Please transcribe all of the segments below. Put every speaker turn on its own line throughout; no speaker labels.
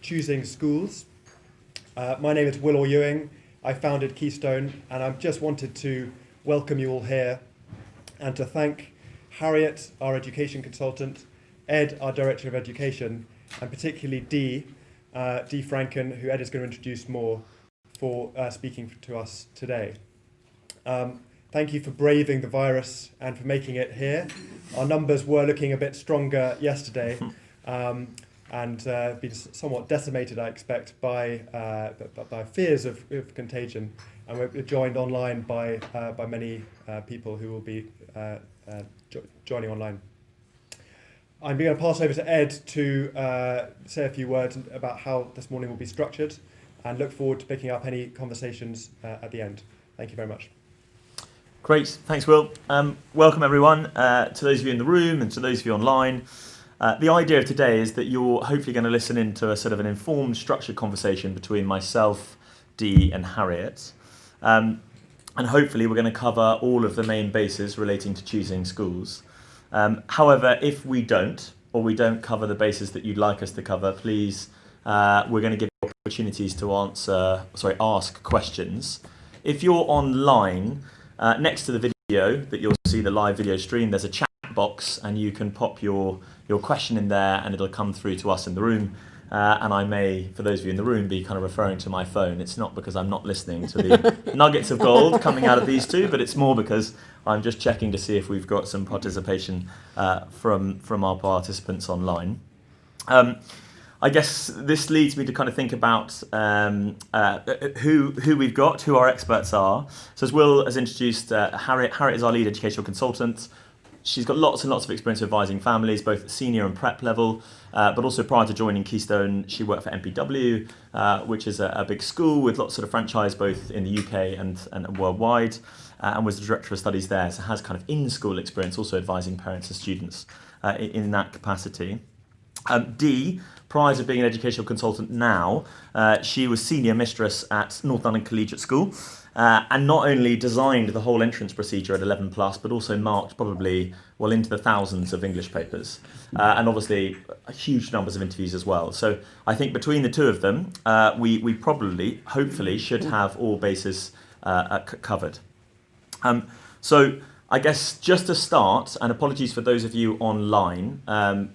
choosing schools. My name is Will Ewing. I founded Keystone, and I've just wanted to welcome you all here and to thank Harriet, our education consultant, Ed, our Director of Education, and particularly Dee Franken, who Ed is going to introduce more, for speaking to us today. Thank you for braving the virus and for making it here. Our numbers were looking a bit stronger yesterday, and been somewhat decimated, I expect, by fears of contagion. And we're joined online by many people who will be joining online. I'm going to pass over to Ed to say a few words about how this morning will be structured, and look forward to picking up any conversations at the end. Thank you very much.
Great, thanks Will. Welcome everyone, to those of you in the room and to those of you online. The idea of today is that you're hopefully going to listen into a sort of an informed, structured conversation between myself, Dee and Harriet. And hopefully we're going to cover all of the main bases relating to choosing schools. However, if we don't, or we don't cover the bases that you'd like us to cover, please, we're going to give you opportunities to ask questions. If you're online, next to the video that you'll see the live video stream, there's a chat box, and you can pop your question in there and it'll come through to us in the room. And I may, for those of you in the room, be kind of referring to my phone. It's not because I'm not listening to the nuggets of gold coming out of these two, but it's more because I'm just checking to see if we've got some participation from our participants online. I guess this leads me to kind of think about who we've got, who our experts are. So as Will has introduced, Harriet is our lead educational consultant. She's got lots and lots of experience advising families, both at senior and prep level, but also prior to joining Keystone, she worked for MPW, which is a big school with lots of franchise both in the UK and worldwide, and was the director of studies there, so has kind of in-school experience also advising parents and students in that capacity. Dee, prior to being an educational consultant now, she was senior mistress at North London Collegiate School, and not only designed the whole entrance procedure at 11 plus, but also marked probably well into the thousands of English papers, and obviously huge numbers of interviews as well. So I think between the two of them, we probably, hopefully, should have all bases covered. So I guess just to start, and apologies for those of you online,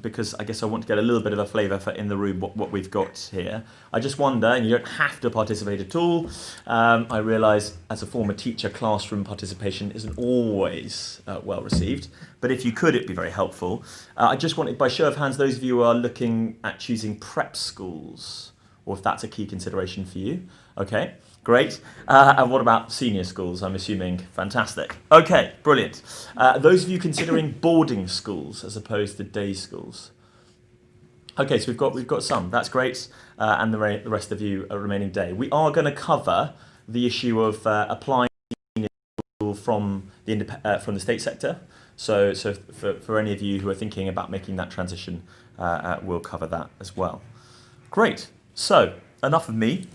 because I guess I want to get a little bit of a flavour for in the room what we've got here. I just wonder, and you don't have to participate at all, I realise as a former teacher, classroom participation isn't always well received, but if you could, it'd be very helpful. I just wanted, by show of hands, those of you who are looking at choosing prep schools, or if that's a key consideration for you. Okay, great. And what about senior schools, I'm assuming? Fantastic. Okay, brilliant. Those of you considering boarding schools as opposed to day schools. Okay, so we've got some. That's great. And the rest of you are remaining day. We are going to cover the issue of applying from the state sector. So for any of you who are thinking about making that transition, we'll cover that as well. Great. So enough of me.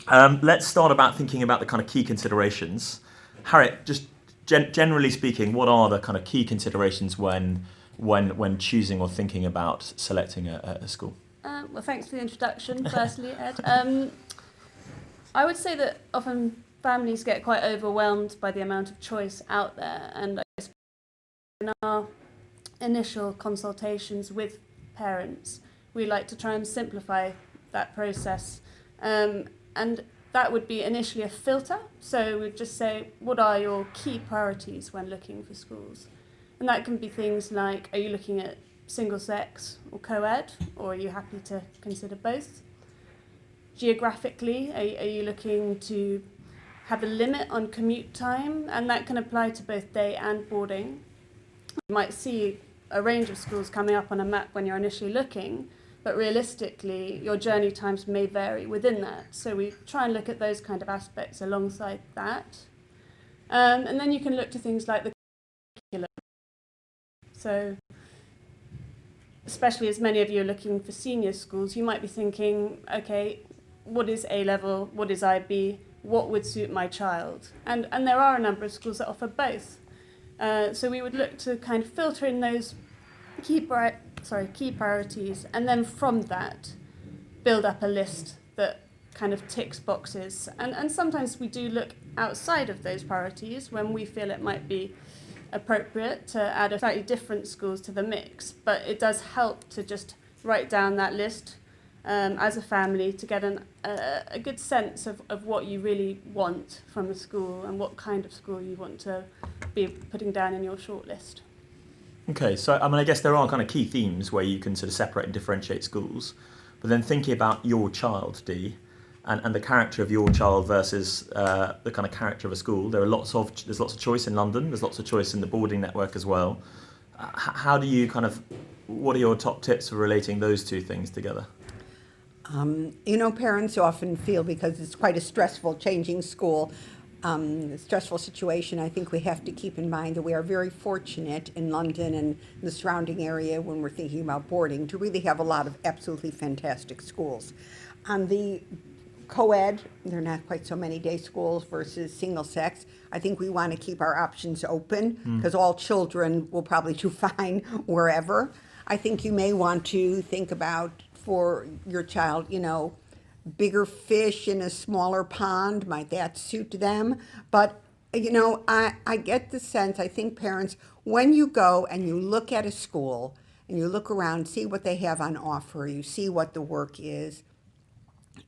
Let's start about thinking about the kind of key considerations. Harriet, just generally speaking, what are the kind of key considerations when choosing or thinking about selecting a school?
Well, thanks for the introduction, firstly, Ed. I would say that often families get quite overwhelmed by the amount of choice out there, and I guess in our initial consultations with parents, we like to try and simplify that process. And that would be initially a filter. So we'd just say, what are your key priorities when looking for schools? And that can be things like, are you looking at single sex or co-ed, or are you happy to consider both? Geographically, are you looking to have a limit on commute time? And that can apply to both day and boarding. You might see a range of schools coming up on a map when you're initially looking, but realistically, your journey times may vary within that. So we try and look at those kind of aspects alongside that. And then you can look to things like the curriculum. So especially as many of you are looking for senior schools, you might be thinking, okay, what is A-level, what is IB, what would suit my child? And there are a number of schools that offer both. So we would look to kind of filter in those key priorities, and then from that, build up a list that kind of ticks boxes. And sometimes we do look outside of those priorities when we feel it might be appropriate to add a slightly different schools to the mix. But it does help to just write down that list as a family to get a good sense of what you really want from a school and what kind of school you want to be putting down in your shortlist.
Okay, so I mean, I guess there are kind of key themes where you can sort of separate and differentiate schools, but then thinking about your child, Dee, and the character of your child versus the kind of character of a school, there's lots of choice in London, there's lots of choice in the boarding network as well. How do you what are your top tips for relating those two things together?
Parents often feel, because it's quite a stressful changing school, stressful situation, I think we have to keep in mind that we are very fortunate in London and the surrounding area when we're thinking about boarding to really have a lot of absolutely fantastic schools. On the co-ed, there are not quite so many day schools versus single sex. I think we want to keep our options open because all children will probably do fine wherever. I think you may want to think about for your child, bigger fish in a smaller pond, might that suit them? But, I get the sense, I think parents, when you go and you look at a school and you look around, see what they have on offer, you see what the work is.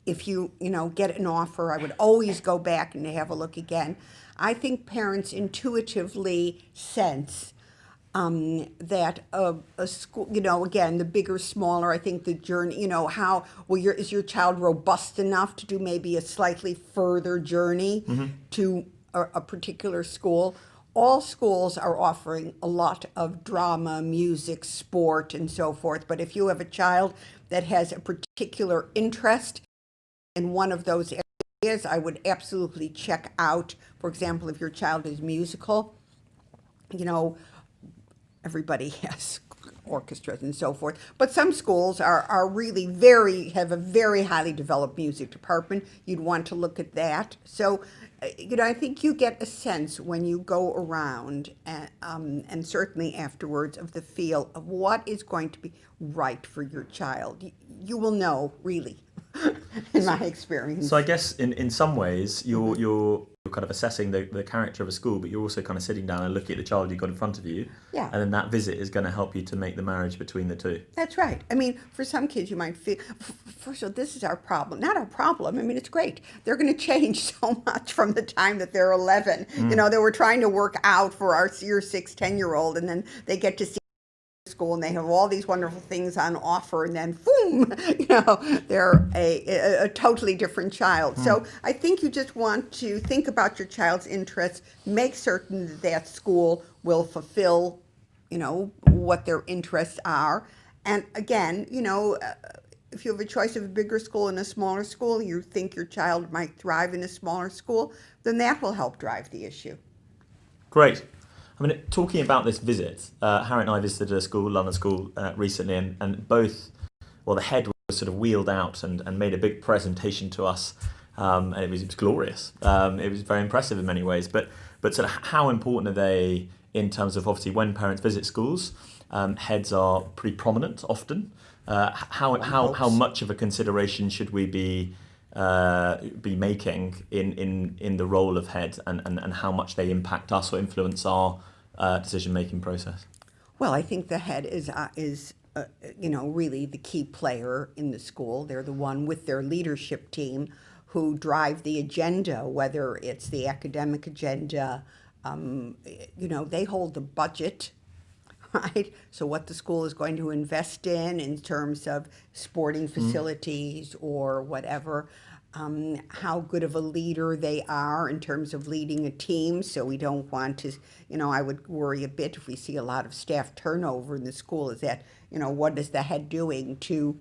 If you, get an offer, I would always go back and have a look again. I think parents intuitively sense that a school, again, the bigger, smaller, I think the journey, is your child robust enough to do maybe a slightly further journey to a particular school? All schools are offering a lot of drama, music, sport, and so forth. But if you have a child that has a particular interest in one of those areas, I would absolutely check out, for example, if your child is musical, everybody has orchestras and so forth, but some schools are really have a very highly developed music department. You'd want to look at that. So, I think you get a sense when you go around and certainly afterwards of the feel of what is going to be right for your child. You will know, really, in my experience.
So I guess in some ways you're kind of assessing the character of a school, but you're also kind of sitting down and looking at the child you've got in front of you.
Yeah.
And then that visit is going to help you to make the marriage between the two.
That's right. I mean, for some kids, you might feel, first of all, this is our problem. Not our problem. I mean, it's great. They're going to change so much from the time that they're 11. They were trying to work out for our year 6, 10-year-old, and then they get to see school and they have all these wonderful things on offer, and then boom, they're a totally different child. So I think you just want to think about your child's interests, make certain that that school will fulfill, what their interests are. And again, if you have a choice of a bigger school and a smaller school, you think your child might thrive in a smaller school, then that will help drive the issue.
Great. I mean, talking about this visit, Harriet and I visited a school, London school, recently, and the head was sort of wheeled out and made a big presentation to us, and it was glorious. It was very impressive in many ways, but sort of how important are they in terms of, obviously, when parents visit schools, heads are pretty prominent often. How much of a consideration should we be making in the role of head, and how much they impact us or influence our decision-making process?
Well, I think the head is really the key player in the school. They're the one with their leadership team who drive the agenda, whether it's the academic agenda. They hold the budget, right? So what the school is going to invest in terms of sporting facilities or whatever. How good of a leader they are in terms of leading a team. So we don't want to, I would worry a bit if we see a lot of staff turnover in the school, is that, what is the head doing to,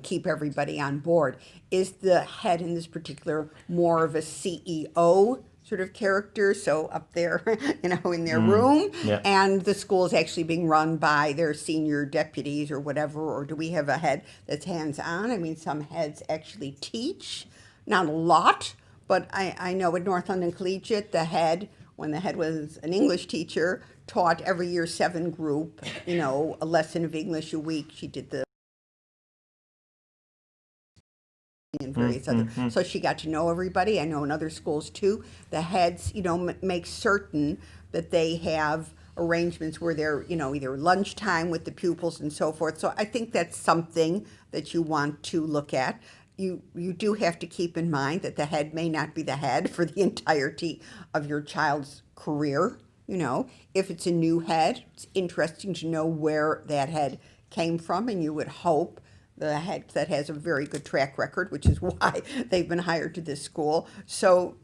keep everybody on board? Is the head in this particular more of a CEO sort of character, so up there, in their room, and the school is actually being run by their senior deputies or whatever, or do we have a head that's hands-on? I mean, some heads actually teach, not a lot, but I know at North London Collegiate, when the head was an English teacher, taught every year 7 group, a lesson of English a week. She did the and various other. So she got to know everybody. I know in other schools too, the heads, make certain that they have arrangements where they're, either lunchtime with the pupils and so forth. So I think that's something that you want to look at. You do have to keep in mind that the head may not be the head for the entirety of your child's career. If it's a new head, it's interesting to know where that head came from, and you would hope the head that has a very good track record, which is why they've been hired to this school. So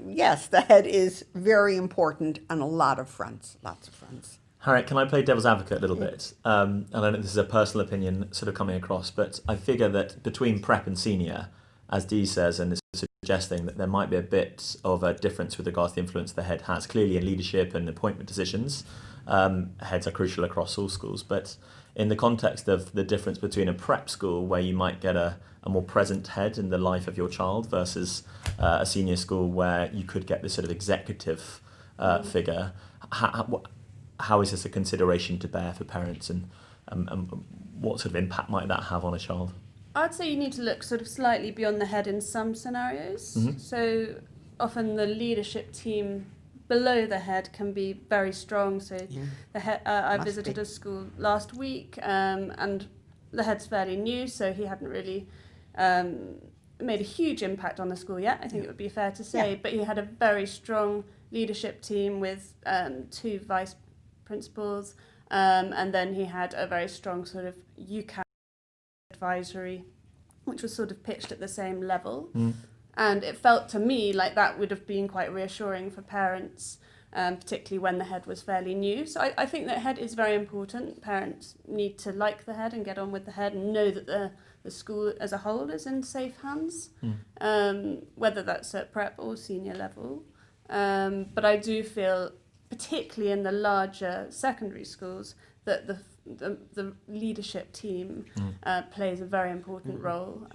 yes, the head is very important on a lot of fronts, lots of fronts.
Harriet, can I play devil's advocate a little bit? And I know this is a personal opinion sort of coming across, but I figure that between prep and senior, as Dee says, and is suggesting that there might be a bit of a difference with regards to the influence the head has. Clearly in leadership and appointment decisions, heads are crucial across all schools, but in the context of the difference between a prep school where you might get a more present head in the life of your child versus a senior school where you could get this sort of executive figure, how is this a consideration to bear for parents, and what sort of impact might that have on a child?
I'd say you need to look sort of slightly beyond the head in some scenarios. So often the leadership team below the head can be very strong. So the head, I visited a school last week, and the head's fairly new, so he hadn't really made a huge impact on the school yet, I think it would be fair to say, but he had a very strong leadership team with 2 vice principals, and then he had a very strong sort of UCAS advisory, which was sort of pitched at the same level. And it felt to me like that would have been quite reassuring for parents, particularly when the head was fairly new. So I think that head is very important. Parents need to like the head and get on with the head and know that the school as a whole is in safe hands, whether that's at prep or senior level. But I do feel, particularly in the larger secondary schools, that the leadership team plays a very important role,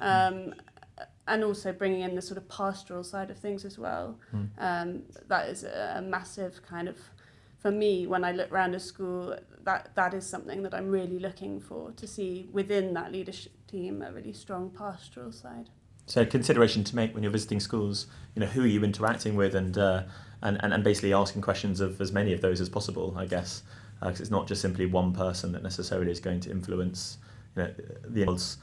and also bringing in the sort of pastoral side of things as well. That is a massive kind of, for me, when I look around a school, that is something that I'm really looking for, to see within that leadership team a really strong pastoral side.
So consideration to make when you're visiting schools, who are you interacting with, and basically asking questions of as many of those as possible, I guess, because it's not just simply one person that necessarily is going to influence the child's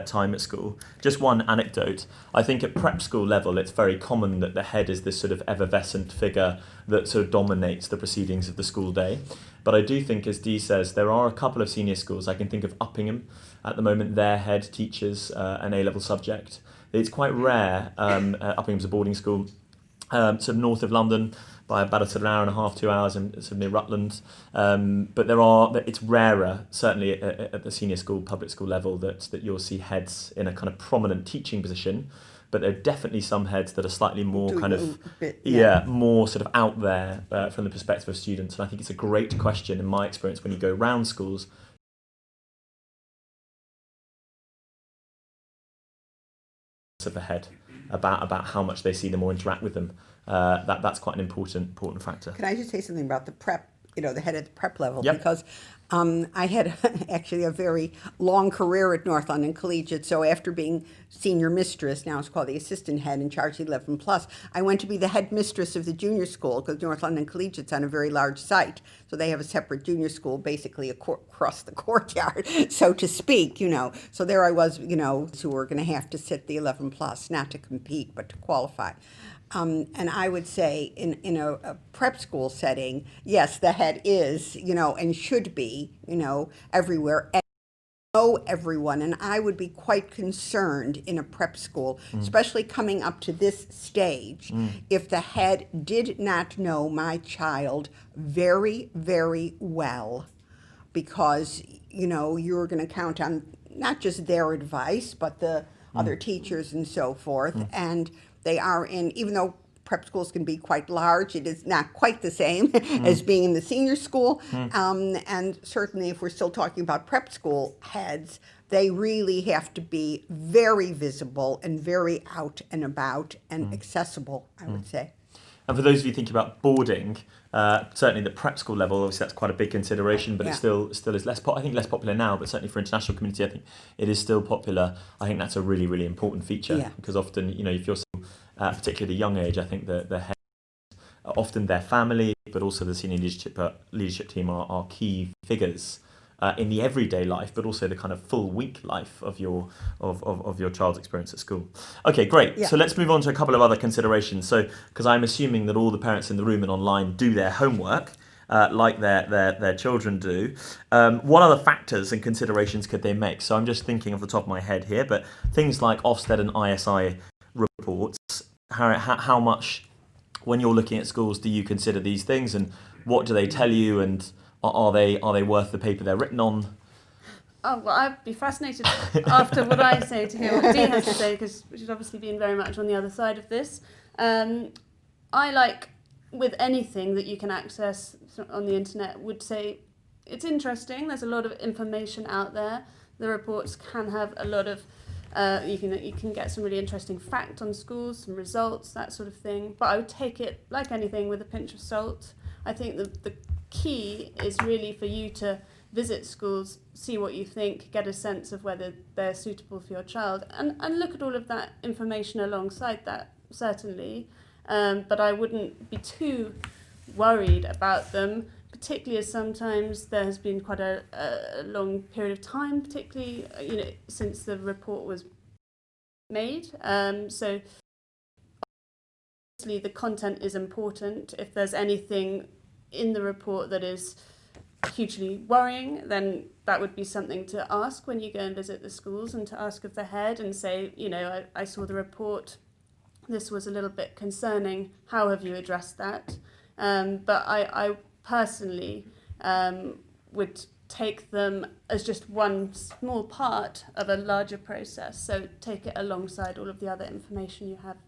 time at school. Just one anecdote. I think at prep school level, it's very common that the head is this sort of effervescent figure that sort of dominates the proceedings of the school day. But I do think, as Dee says, there are a couple of senior schools. I can think of Uppingham at the moment. Their head teaches an A-level subject. It's quite rare. Uppingham's a boarding school, sort of north of London, by about an hour and a half, 2 hours, and sort of near Rutland. But it's rarer, certainly at the senior school, public school level, that you'll see heads in a kind of prominent teaching position. But there are definitely some heads that are slightly more more sort of out there from the perspective of students. And I think it's a great question, in my experience, when you go around schools, of the head about how much they see them or interact with them. That's quite an important factor.
Can I just say something about the prep, the head at the prep level?
Yep.
Because I had actually a very long career at North London Collegiate. So after being senior mistress, now it's called the assistant head in charge of 11 plus, I went to be the head mistress of the junior school, because North London Collegiate's on a very large site. So they have a separate junior school basically across the courtyard, so to speak, So there I was, who were going to have to sit the 11 plus, not to compete, but to qualify. And I would say in a prep school setting, yes, the head is, and should be, everywhere, and know everyone. And I would be quite concerned in a prep school, especially coming up to this stage, if the head did not know my child very, very well, because, you're going to count on not just their advice, but the other teachers and so forth. And they are even though prep schools can be quite large, it is not quite the same as being in the senior school. And certainly if we're still talking about prep school heads, they really have to be very visible and very out and about and accessible, I would say.
And for those of you thinking about boarding, certainly the prep school level, obviously that's quite a big consideration, but
Yeah.
it still is less popular now, but certainly for international community, I think it is still popular. I think that's a really, really important feature
Yeah.
because often, if you're still, particularly at a young age, I think the head, often their family, but also the senior leadership team are key figures in the everyday life, but also the kind of full week life of your child's experience at school. Okay, great.
Yeah.
So let's move on to a couple of other considerations. So, because I'm assuming that all the parents in the room and online do their homework, like their children do. What other factors and considerations could they make? So I'm just thinking off the top of my head here, but things like Ofsted and ISI reports, how much, when you're looking at schools, do you consider these things, and what do they tell you, and are they worth the paper they're written on?
Oh, well, I'd be fascinated after what I say to hear what Dee has to say, because she's obviously been very much on the other side of this. I like, with anything that you can access on the internet, would say it's interesting. There's a lot of information out there. The reports can have a lot of, you can get some really interesting fact on schools, some results, that sort of thing. But I would take it, like anything, with a pinch of salt. I think the key is really for you to visit schools, see what you think, get a sense of whether they're suitable for your child, and look at all of that information alongside that, certainly. But I wouldn't be too worried about them, particularly as sometimes there has been quite a long period of time, particularly since the report was made. So obviously the content is important. If there's anything in the report that is hugely worrying, then that would be something to ask when you go and visit the schools, and to ask of the head and say, I saw the report, this was a little bit concerning, how have you addressed that? But I personally would take them as just one small part of a larger process, so take it alongside all of the other information you have.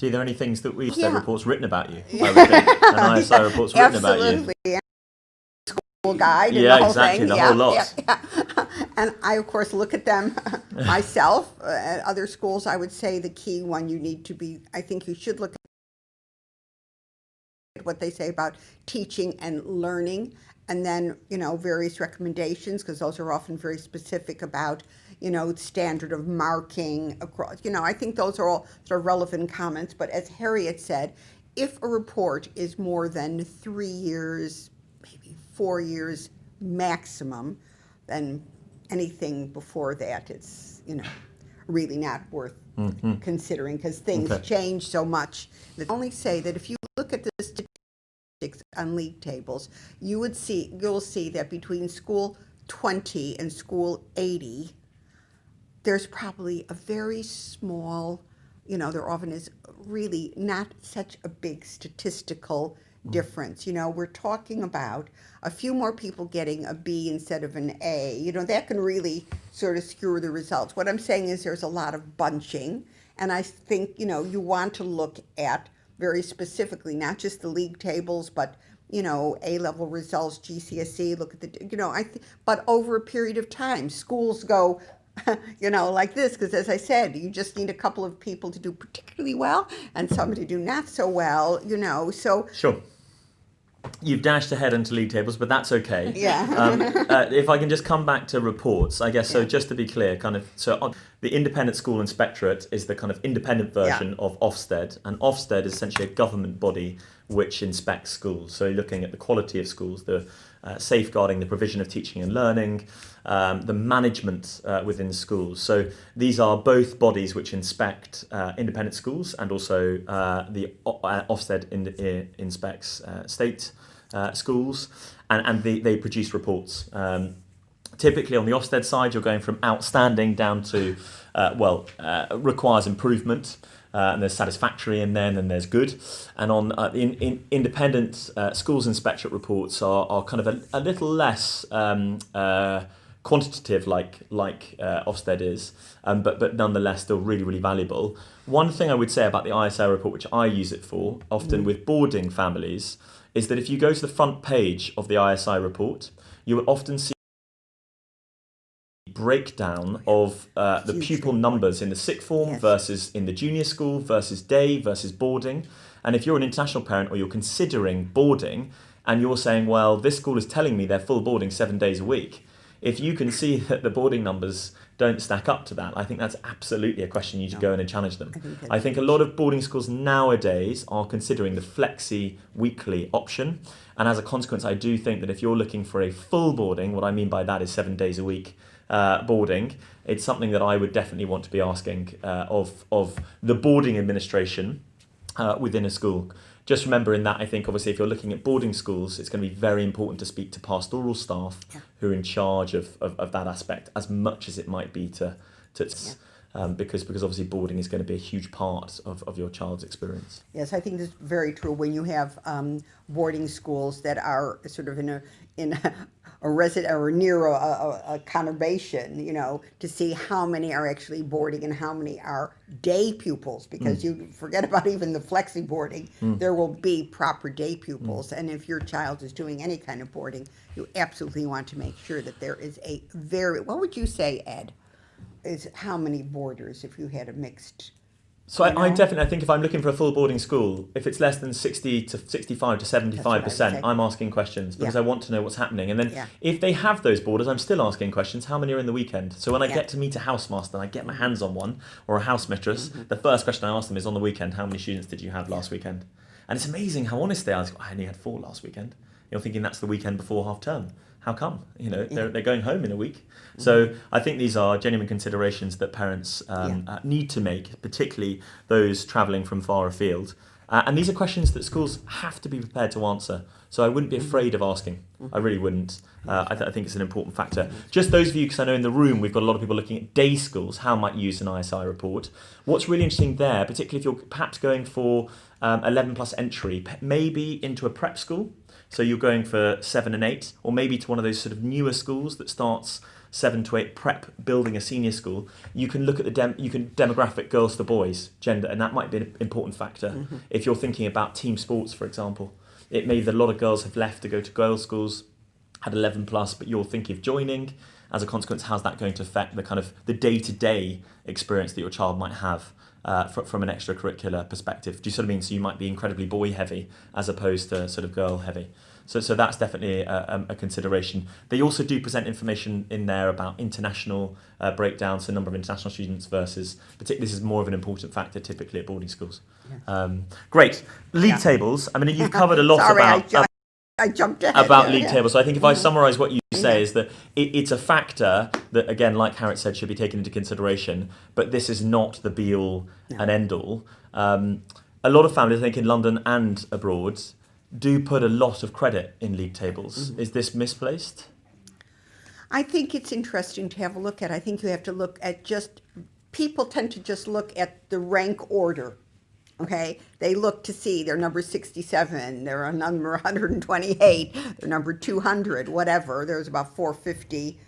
Are there any things that we've
Yeah.
said reports written about you? I would think. An ISI reports written about you.
Absolutely. School guide and
Yeah,
the whole
exactly,
thing.
the whole lot.
Yeah. And I, of course, look at them myself. At other schools, I would say the key one I think you should look at what they say about teaching and learning, and then, various recommendations, because those are often very specific about, standard of marking across. I think those are all sort of relevant comments. But as Harriet said, if a report is more than 3 years, maybe 4 years maximum, then anything before that, it's, really not worth considering, because things change so much. I only say that if you look at the statistics on league tables, you'll see that between school 20 and school 80, there's probably a very small, there often is really not such a big statistical difference. We're talking about a few more people getting a B instead of an A. That can really sort of skew the results. What I'm saying is there's a lot of bunching, and I think, you want to look at very specifically, not just the league tables, but A-level results, GCSE, look at the, but over a period of time, schools go, like this, because as I said, you just need a couple of people to do particularly well and somebody to do not so well, so.
Sure. You've dashed ahead into league tables, but that's okay.
Yeah.
If I can just come back to reports, I guess, so just to be clear, the Independent School Inspectorate is the kind of independent version of Ofsted, and Ofsted is essentially a government body which inspects schools. So you're looking at the quality of schools, the safeguarding the provision of teaching and learning, the management within schools. So these are both bodies which inspect independent schools, and also the Ofsted inspects state schools, and they produce reports. Typically on the Ofsted side, you're going from outstanding down to, requires improvement. And there's satisfactory in there, and then there's good. And on in independent schools inspectorate reports are kind of a little less quantitative, like Ofsted is, but nonetheless still really, really valuable. One thing I would say about the ISI report, which I use it for often with boarding families, is that if you go to the front page of the ISI report, you will often see breakdown of the pupil numbers in the sixth form versus in the junior school versus day versus boarding. And if you're an international parent or you're considering boarding and you're saying, well, this school is telling me they're full boarding 7 days a week, if you can see that the boarding numbers don't stack up to that, I think that's absolutely a question you should go in and challenge them. I think a lot of boarding schools nowadays are considering the flexi weekly option. And as a consequence, I do think that if you're looking for a full boarding, what I mean by that is 7 days a week boarding, it's something that I would definitely want to be asking of the boarding administration within a school. Just remembering that, I think, obviously, if you're looking at boarding schools, it's going to be very important to speak to pastoral staff who are in charge of that aspect, as much as it might be because obviously boarding is going to be a huge part of your child's experience.
Yes, I think that's very true. When you have boarding schools that are sort of in a resident or near a conurbation, you know, to see how many are actually boarding and how many are day pupils, because you forget about even the flexi boarding, there will be proper day pupils. And if your child is doing any kind of boarding, you absolutely want to make sure that there is a what would you say, Ed, is how many boarders if you had a mixed?
So I definitely, I think if I'm looking for a full boarding school, if it's less than 60 to 65 to 75%, I'm asking questions because I want to know what's happening. And then if they have those boarders, I'm still asking questions. How many are in the weekend? So when I get to meet a housemaster and I get my hands on one or a house mistress, the first question I ask them is, on the weekend, how many students did you have last weekend? And it's amazing how honest they are. I only had 4 last weekend. You're thinking that's the weekend before half term. How come? You know, they're going home in a week. So I think these are genuine considerations that parents need to make, particularly those travelling from far afield. And these are questions that schools have to be prepared to answer. So I wouldn't be afraid of asking. I really wouldn't. I think it's an important factor. Just those of you, because I know in the room we've got a lot of people looking at day schools, how might you use an ISI report. What's really interesting there, particularly if you're perhaps going for 11 plus entry, maybe into a prep school. So you're going for 7 and 8, or maybe to one of those sort of newer schools that starts 7 to 8 prep, building a senior school. You can look at the demographic girls to boys, gender, and that might be an important factor. If you're thinking about team sports, for example, it may be that a lot of girls have left to go to girls' schools at 11 plus, but you're thinking of joining. As a consequence, how's that going to affect the kind of the day-to-day experience that your child might have from an extracurricular perspective? Do you sort of mean? So you might be incredibly boy-heavy as opposed to sort of girl-heavy. So that's definitely a consideration. They also do present information in there about international breakdowns, so number of international students versus, particularly this is more of an important factor typically at boarding schools. Great. League tables. I mean, you've covered a lot
I jumped ahead
about league tables. So I think if I summarise what you say is that it's a factor that, again, like Harriet said, should be taken into consideration, but this is not the be-all and end-all. A lot of families, I think, in London and abroad, do put a lot of credit in league tables. Is this misplaced?
I think it's interesting to have a look at. I think you have to look at people tend to just look at the rank order. Okay, they look to see they're number 67, they're number 128, they're number 200, whatever. There's about 450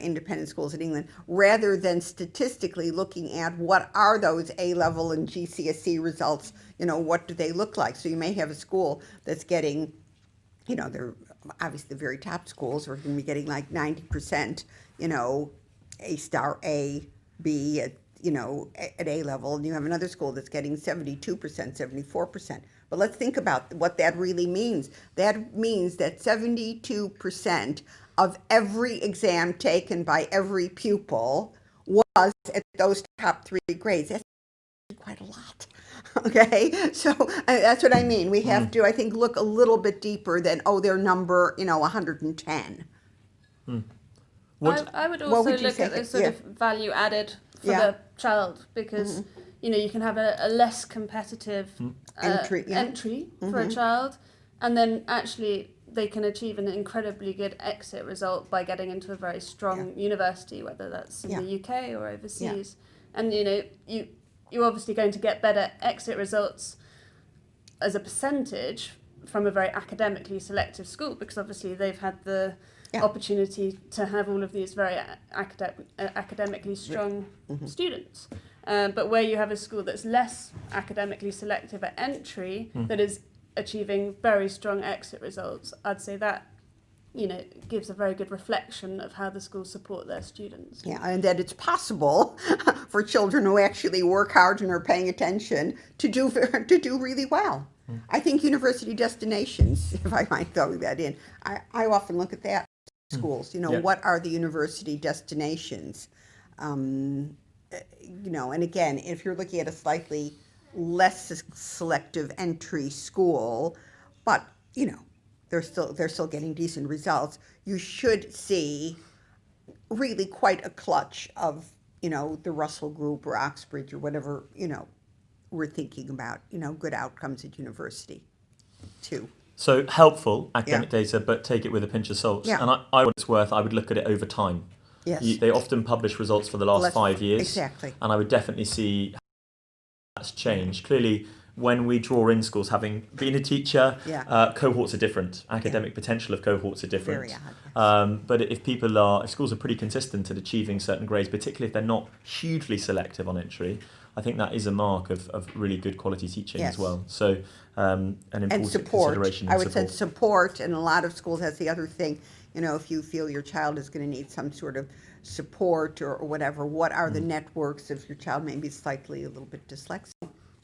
independent schools in England, rather than statistically looking at what are those A-level and GCSE results, you know, what do they look like? So you may have a school that's getting, you know, they're obviously the very top schools are going to be getting like 90%, you know, A star, A, B, at A level, and you have another school that's getting 72%, 74%. But let's think about what that really means. That means that 72% of every exam taken by every pupil was at those top 3 grades. That's quite a lot. Okay, so that's what I mean. We have to, I think, look a little bit deeper than, their number, 110.
I would also look at the sort of value added for the child, because you can have a less competitive entry for a child, and then actually they can achieve an incredibly good exit result by getting into a very strong university, whether that's in the UK or overseas. And you're obviously going to get better exit results as a percentage from a very academically selective school, because obviously they've had the opportunity to have all of these very academically strong students. But where you have a school that's less academically selective at entry, that is achieving very strong exit results, I'd say that gives a very good reflection of how the schools support their students.
Yeah, and that it's possible for children who actually work hard and are paying attention to do really well. I think university destinations, if I might throw that in, I often look at that schools. What are the university destinations? And again, if you're looking at a slightly less selective entry school, but they're still getting decent results, you should see really quite a clutch of the Russell Group or Oxbridge or whatever we're thinking about good outcomes at university too.
So helpful academic data, but take it with a pinch of salt.
Yeah.
And I what it's worth, I would look at it over time.
Yes.
They often publish results for the last 5 years.
Exactly.
And I would definitely see that's changed. Clearly, when we draw in schools, having been a teacher, cohorts are different. Academic potential of cohorts are different.
Very odd, yes.
But if schools are pretty consistent at achieving certain grades, particularly if they're not hugely selective on entry, I think that is a mark of really good quality teaching as well. So an important consideration.
I would say support, and a lot of schools has the other thing. If you feel your child is going to need some sort of support or whatever, what are the networks if your child may be slightly a little bit dyslexic?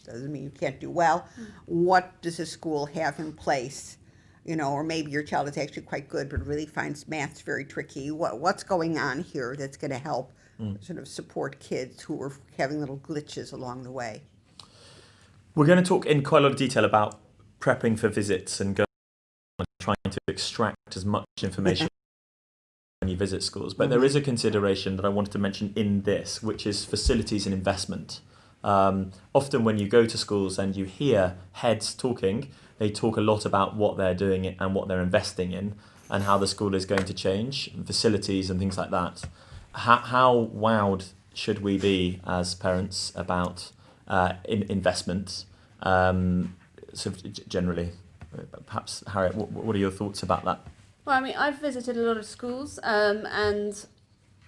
Doesn't mean you can't do well. What does a school have in place? Or maybe your child is actually quite good but really finds maths very tricky. What's going on here that's going to help sort of support kids who are having little glitches along the way?
We're going to talk in quite a lot of detail about prepping for visits and trying to extract as much information when you visit schools. But there is a consideration that I wanted to mention in this, which is facilities and investment. Often when you go to schools and you hear heads talking, they talk a lot about what they're doing and what they're investing in and how the school is going to change, and facilities and things like that. How wowed should we be as parents about investment, sort of generally? Perhaps, Harriet, what are your thoughts about that?
Well, I mean, I've visited a lot of schools, and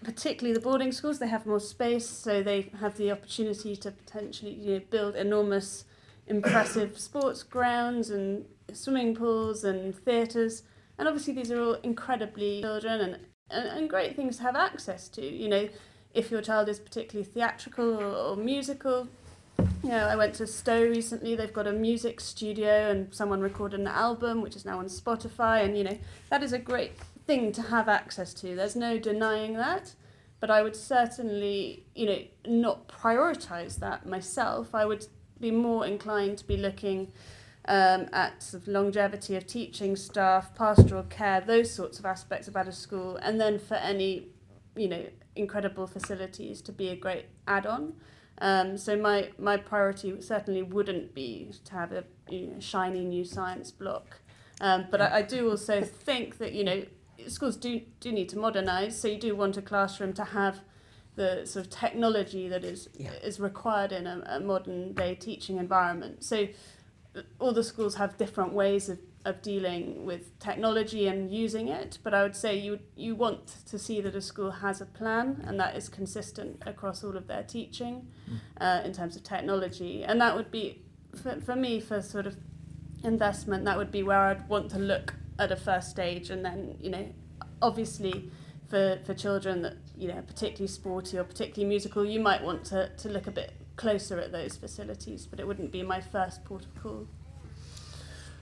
particularly the boarding schools. They have more space, so they have the opportunity to potentially build enormous, impressive sports grounds and swimming pools and theatres. And obviously these are all incredibly children and great things to have access to. If your child is particularly theatrical or musical. I went to Stowe recently. They've got a music studio and someone recorded an album which is now on Spotify, and that is a great thing to have access to. There's no denying that, but I would certainly not prioritise that myself. I would be more inclined to be looking at sort of longevity of teaching staff, pastoral care, those sorts of aspects about a school, and then for any incredible facilities to be a great add-on. So my priority certainly wouldn't be to have a shiny new science block, but I do also think that schools do need to modernise. So you do want a classroom to have the sort of technology that is required in a modern day teaching environment. So all the schools have different ways of dealing with technology and using it, but I would say you want to see that a school has a plan and that is consistent across all of their teaching in terms of technology. And that would be, for me, for sort of investment, that would be where I'd want to look at a first stage, and then obviously for children that are particularly sporty or particularly musical, you might want to look a bit closer at those facilities, but it wouldn't be my first port of call.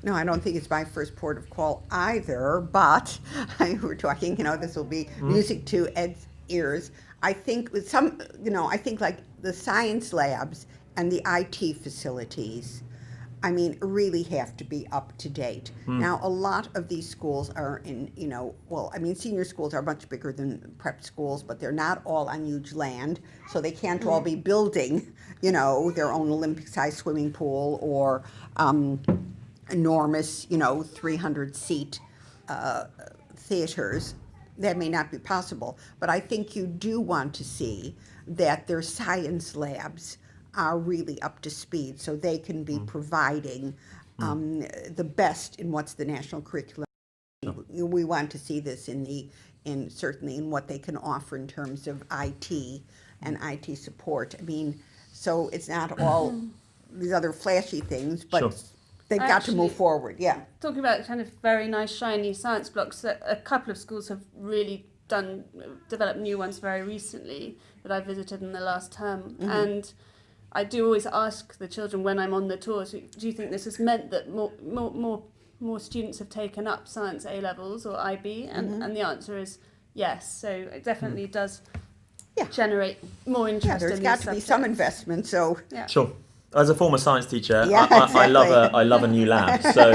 No, I don't think it's my first port of call either, but we're talking, this will be music to Ed's ears. I think with I think like the science labs and the IT facilities, really have to be up to date. Now, a lot of these schools are in, senior schools are much bigger than prep schools, but they're not all on huge land, so they can't all be building, their own Olympic-sized swimming pool or enormous, 300-seat theaters. That may not be possible, but I think you do want to see that their science labs are really up to speed, so they can be providing the best in what's the national curriculum. We want to see this certainly in what they can offer in terms of IT and IT support. So it's not all these other flashy things, but they've got to move forward. Yeah.
Talking about kind of very nice shiny science blocks, a couple of schools have really developed new ones very recently that I visited in the last term. And I do always ask the children when I'm on the tours, do you think this has meant that more students have taken up science A levels or IB? And the answer is yes. So it definitely does generate more interest.
Yeah, there's got to be some investment. So
Sure. As a former science teacher,
Yeah,
I love a new lab. So,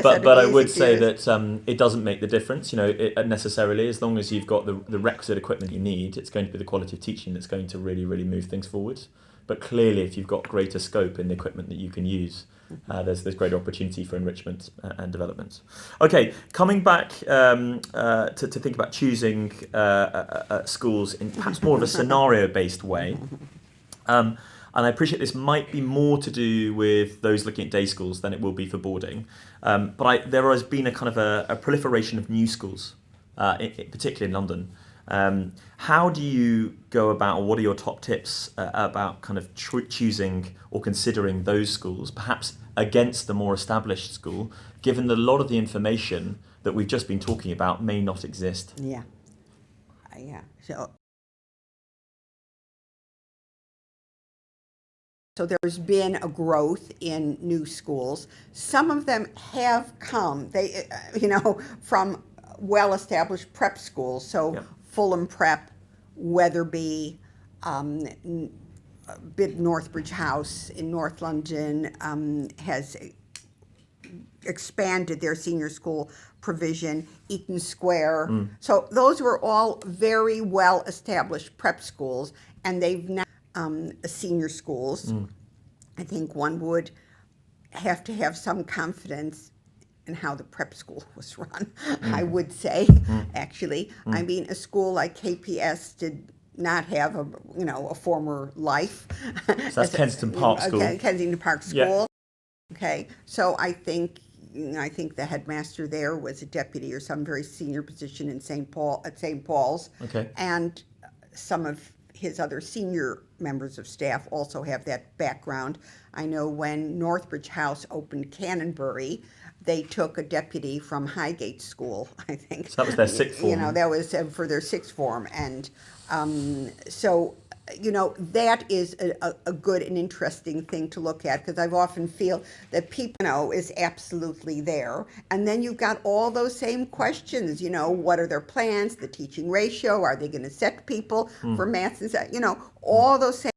but I would say that it doesn't make the difference, necessarily. As long as you've got the requisite equipment you need, it's going to be the quality of teaching that's going to really, really move things forward. But clearly, if you've got greater scope in the equipment that you can use, there's greater opportunity for enrichment and development. Okay, coming back to think about choosing schools in perhaps more of a scenario-based way. And I appreciate this might be more to do with those looking at day schools than it will be for boarding. But there has been a kind of a proliferation of new schools, particularly in London. How do you go about, or what are your top tips about kind of choosing or considering those schools, perhaps against the more established school, given that a lot of the information that we've just been talking about may not exist?
yeah. So there's been a growth in new schools. Some of them have come, from well-established prep schools. So Fulham Prep, Weatherby, Northbridge House in North London has expanded their senior school provision. Eaton Square. So those were all very well-established prep schools, and they've now senior schools. I think one would have to have some confidence in how the prep school was run, I would say, actually. I mean, a school like KPS did not have a former life.
So that's Kensington Park School.
Kensington Park School.
Yeah.
Okay, so I think the headmaster there was a deputy or some very senior position in St. Paul's.
Okay.
And some of his other senior members of staff also have that background. I know when Northbridge House opened Canonbury, they took a deputy from Highgate School, I think.
So that was their sixth form.
That was for their sixth form. And that is a good and interesting thing to look at, because I've often feel that people is absolutely there. And then you've got all those same questions, what are their plans, the teaching ratio, are they going to set people for maths and science, all those same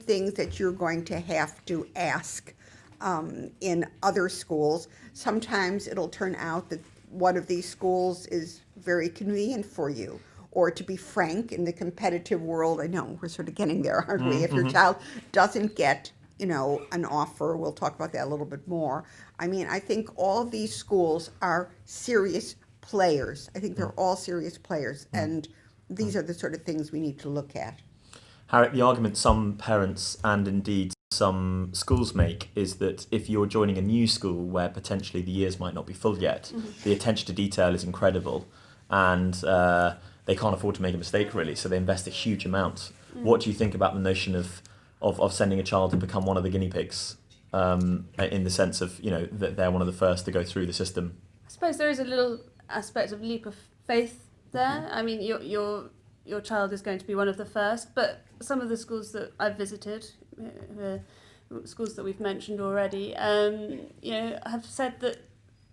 things that you're going to have to ask in other schools. Sometimes it'll turn out that one of these schools is very convenient for you. Or to be frank, in the competitive world, I know we're sort of getting there, aren't we? If your child doesn't get, an offer, we'll talk about that a little bit more. I mean, I think all these schools are serious players. I think they're all serious players, and these are the sort of things we need to look at.
Harriet, the argument some parents and indeed some schools make is that if you're joining a new school where potentially the years might not be full yet, the attention to detail is incredible, and they can't afford to make a mistake, really, so they invest a huge amount. What do you think about the notion of sending a child to become one of the guinea pigs, in the sense of, that they're one of the first to go through the system?
I suppose there is a little aspect of leap of faith there. I mean, your child is going to be one of the first, but some of the schools that I've visited, the schools that we've mentioned already, have said that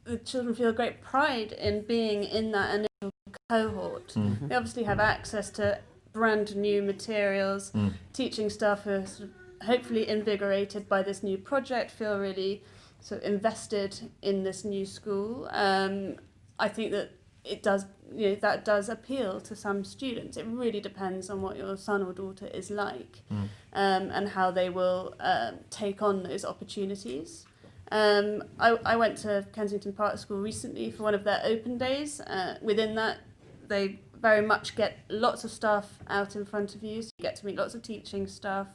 the children feel great pride in being in that initial cohort. They obviously have access to brand new materials. Teaching staff are sort of hopefully invigorated by this new project, feel really sort of invested in this new school. I think that it does, that does appeal to some students. It really depends on what your son or daughter is like, and how they will take on those opportunities. I went to Kensington Park School recently for one of their open days. Within that, they very much get lots of staff out in front of you, so you get to meet lots of teaching staff.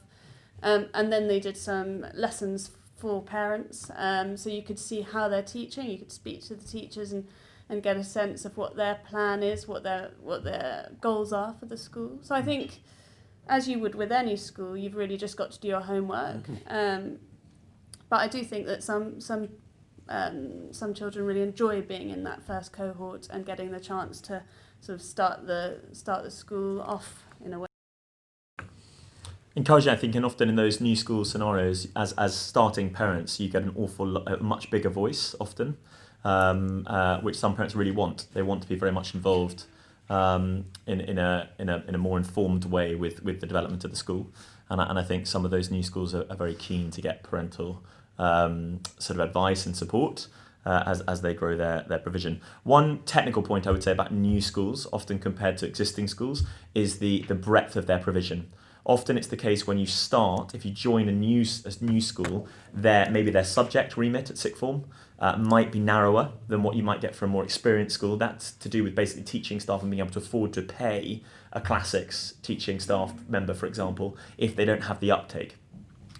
And then they did some lessons for parents, so you could see how they're teaching, you could speak to the teachers and get a sense of what their plan is, what their goals are for the school. So I think, as you would with any school, you've really just got to do your homework. But I do think that some children really enjoy being in that first cohort and getting the chance to sort of start the school off in a way.
Encouraging, I think, and often in those new school scenarios, as starting parents, you get a much bigger voice often, which some parents really want. They want to be very much involved in a more informed way with the development of the school, and I think some of those new schools are very keen to get parental sort of advice and support. As they grow their provision. One technical point I would say about new schools, often compared to existing schools, is the breadth of their provision. Often it's the case when you start, if you join a new school, maybe their subject remit at sixth form might be narrower than what you might get from a more experienced school. That's to do with basically teaching staff and being able to afford to pay a classics teaching staff member, for example, if they don't have the uptake.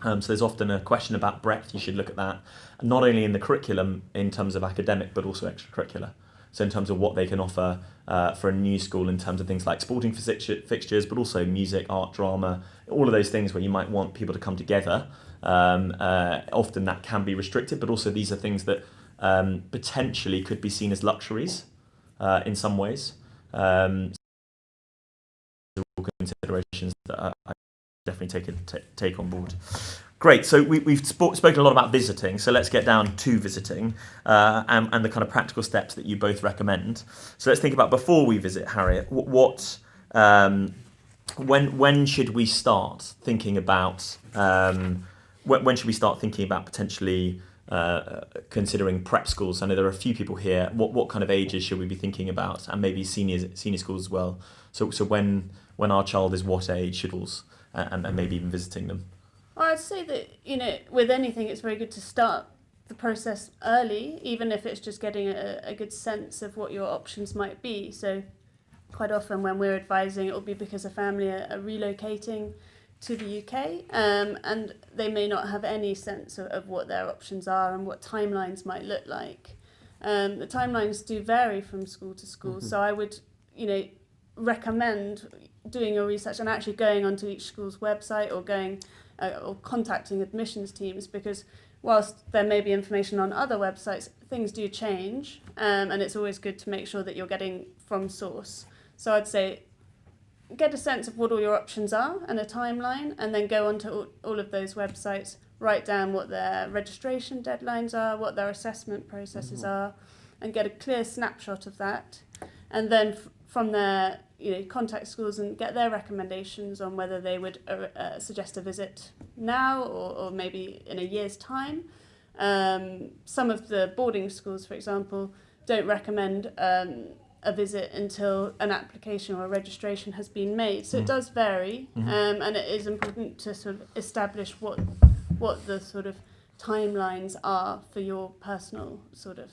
So there's often a question about breadth. You should look at that, not only in the curriculum in terms of academic, but also extracurricular. So in terms of what they can offer for a new school in terms of things like sporting fixtures, but also music, art, drama, all of those things where you might want people to come together. Often that can be restricted, but also these are things that potentially could be seen as luxuries in some ways. Considerations that I definitely take on board. Great, so we've spoken a lot about visiting, so let's get down to visiting and the kind of practical steps that you both recommend. So let's think about, before we visit, Harriet, when should we start thinking about potentially considering prep schools? I know there are a few people here. What kind of ages should we be thinking about, and maybe senior schools as well? So when our child is what age should schools and maybe even visiting them?
Well, I'd say that, with anything, it's very good to start the process early, even if it's just getting a good sense of what your options might be. So quite often when we're advising, it will be because a family are relocating to the UK and they may not have any sense of what their options are and what timelines might look like. The timelines do vary from school to school, so I would, recommend doing your research and actually going onto each school's website or going or contacting admissions teams, because whilst there may be information on other websites, things do change, and it's always good to make sure that you're getting from source. So I'd say get a sense of what all your options are and a timeline, and then go onto all of those websites, write down what their registration deadlines are, what their assessment processes are, and get a clear snapshot of that. And then from there, contact schools and get their recommendations on whether they would suggest a visit now or maybe in a year's time. Some of the boarding schools, for example, don't recommend a visit until an application or a registration has been made. So it does vary, and it is important to sort of establish what the sort of timelines are for your personal sort of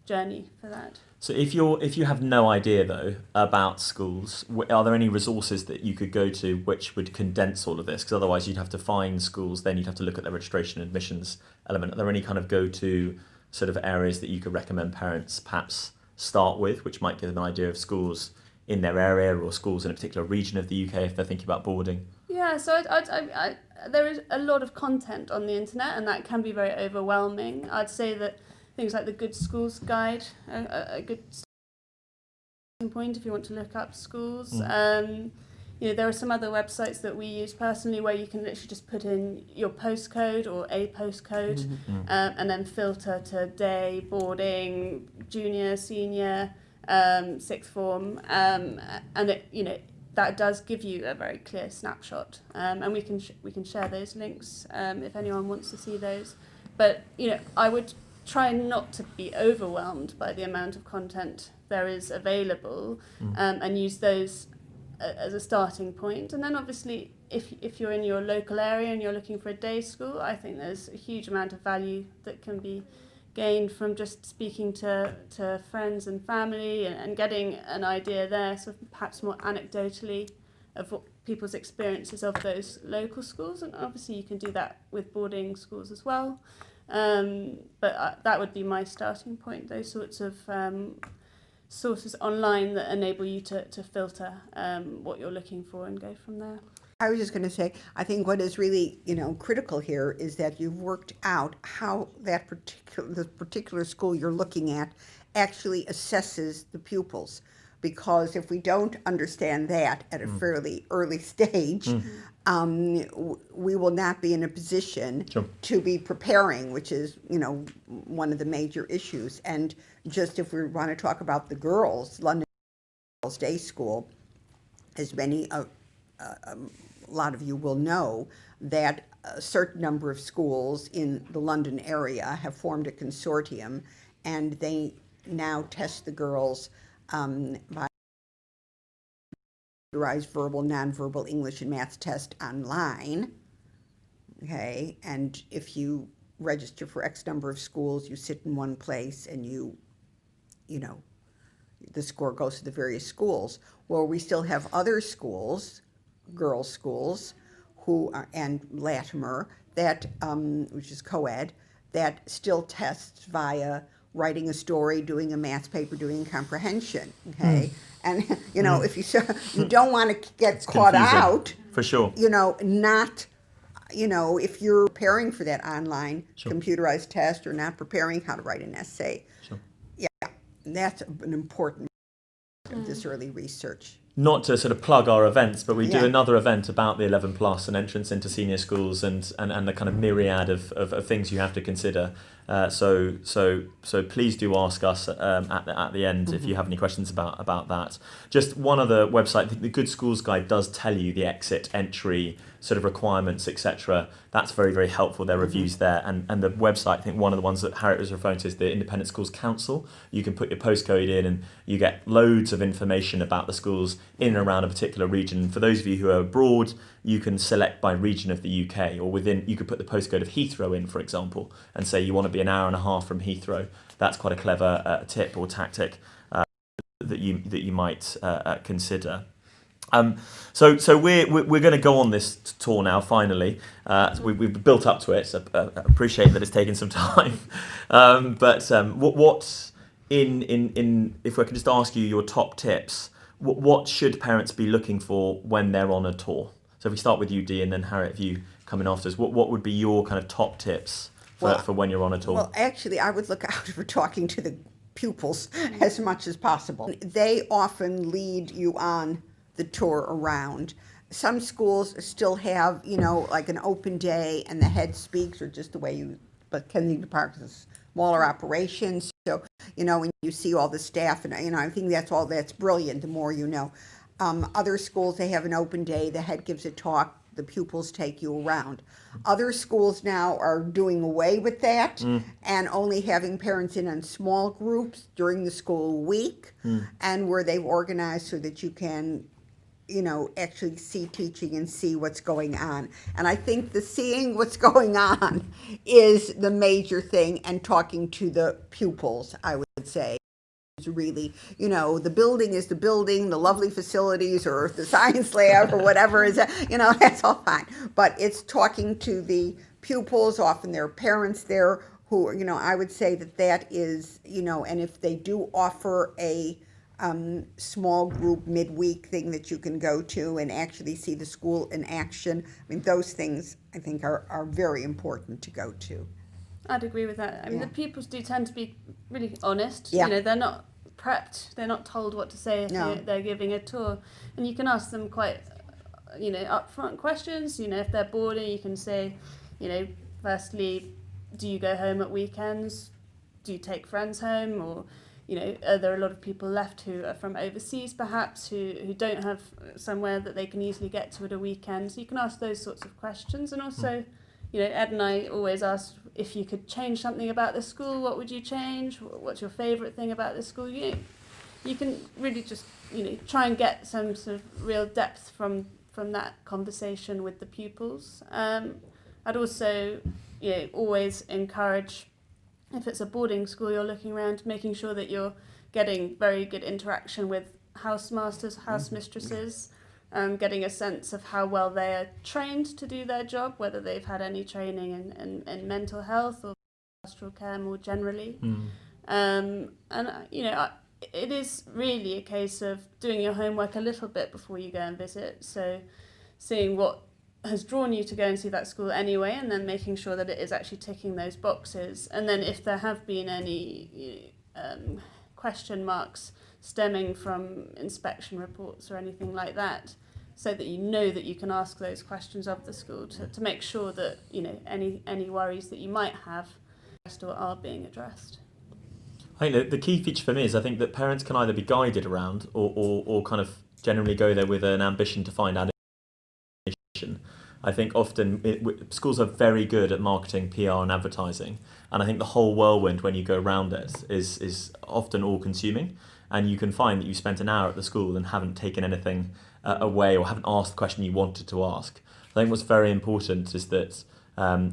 journey for that.
So if you have no idea though about schools, are there any resources that you could go to which would condense all of this? Because otherwise you'd have to find schools, then you'd have to look at the registration and admissions element. Are there any kind of go-to sort of areas that you could recommend parents perhaps start with, which might give them an idea of schools in their area or schools in a particular region of the UK if they're thinking about boarding? Yeah,
so there is a lot of content on the internet, and that can be very overwhelming. I'd say that things like the Good Schools Guide are a good starting point if you want to look up schools. There are some other websites that we use personally where you can literally just put in your postcode or a postcode and then filter to day, boarding, junior, senior, sixth form, and that does give you a very clear snapshot. And we can share those links if anyone wants to see those. But I would try not to be overwhelmed by the amount of content there is available, and use those as a starting point. And then obviously if you're in your local area and you're looking for a day school, I think there's a huge amount of value that can be gained from just speaking to friends and family and getting an idea there, sort of perhaps more anecdotally, of what people's experiences of those local schools. And obviously you can do that with boarding schools as well. But that would be my starting point, those sorts of sources online that enable you to filter what you're looking for and go from there.
I was just going to say, I think what is really, critical here is that you've worked out how the particular school you're looking at actually assesses the pupils. Because if we don't understand that at a fairly early stage, we will not be in a position
Sure.
to be preparing, which is, one of the major issues. And just if we want to talk about the girls, London Girls Day School, as many a lot of you will know, that a certain number of schools in the London area have formed a consortium, and they now test the girls by computerized verbal, nonverbal English and math test online. Okay, and if you register for X number of schools, you sit in one place, and the score goes to the various schools. Well, we still have other schools, girls' schools, and Latimer, that which is co-ed, that still tests via writing a story, doing a math paper, doing comprehension. Okay, and if you don't want to get caught
confusing,
out,
for sure.
if you're preparing for that online
Sure.
computerized test or not preparing how to write an essay.
Sure.
Yeah, that's an important part of this early research.
Not to sort of plug our events, but we do
Yeah.
another event about the 11 plus and entrance into senior schools and the kind of myriad of things you have to consider. So please do ask us at the end if you have any questions about that. Just one other website, the Good Schools Guide does tell you the exit, entry, sort of requirements, etc. That's very, very helpful. There are reviews there. And the website, I think one of the ones that Harriet was referring to is the Independent Schools Council. You can put your postcode in and you get loads of information about the schools in and around a particular region. For those of you who are abroad, you can select by region of the UK, or you could put the postcode of Heathrow in, for example, and say you want to be an hour and a half from Heathrow. That's quite a clever tip or tactic that you might consider. So we're going to go on this tour now. Finally, we've built up to it. So appreciate that it's taken some time. What if I could just ask you your top tips, what should parents be looking for when they're on a tour? So if we start with you, Dee, and then Harriet, if you come in after us, what would be your kind of top tips for when you're on a tour?
Well, actually, I would look out for talking to the pupils as much as possible. They often lead you on the tour around. Some schools still have, like an open day and the head speaks, or just the way but Kensington Park is a smaller operation. So, when you see all the staff, and, I think that's brilliant, the more you know. Other schools, they have an open day, the head gives a talk, the pupils take you around. Other schools now are doing away with that and only having parents in small groups during the school week, and where they've organized so that you can actually see teaching and see what's going on. And I think the seeing what's going on is the major thing, and talking to the pupils, I would say, is really, the building is the building, the lovely facilities, or the science lab, or whatever is, that's all fine. But it's talking to the pupils, often their parents there, who, I would say that is, and if they do offer a small group midweek thing that you can go to and actually see the school in action. I mean, those things I think are very important to go to.
I'd agree with that. I mean, the pupils do tend to be really honest.
Yeah.
They're not prepped. They're not told what to say if they're giving a tour. And you can ask them quite, upfront questions. If they're boarding, you can say, firstly, do you go home at weekends? Do you take friends home? Or, are there a lot of people left who are from overseas, perhaps, who don't have somewhere that they can easily get to at a weekend? So you can ask those sorts of questions. And also, Ed and I always ask, if you could change something about the school, what would you change? What's your favourite thing about the school? You can really just, try and get some sort of real depth from that conversation with the pupils. I'd also, always encourage, if it's a boarding school you're looking around, making sure that you're getting very good interaction with housemasters, housemistresses, getting a sense of how well they are trained to do their job, whether they've had any training in mental health or pastoral care more generally. It is really a case of doing your homework a little bit before you go and visit. So, seeing what has drawn you to go and see that school anyway, and then making sure that it is actually ticking those boxes. And then if there have been any question marks stemming from inspection reports or anything like that, so that you know that you can ask those questions of the school to make sure that, you know, any worries that you might have are being addressed.
I think the key feature for me is I think that parents can either be guided around or kind of generally go there with an ambition to find out information. I think often schools are very good at marketing, PR and advertising, and I think the whole whirlwind when you go around it is often all-consuming, and you can find that you spent an hour at the school and haven't taken anything away or haven't asked the question you wanted to ask. I think what's very important is that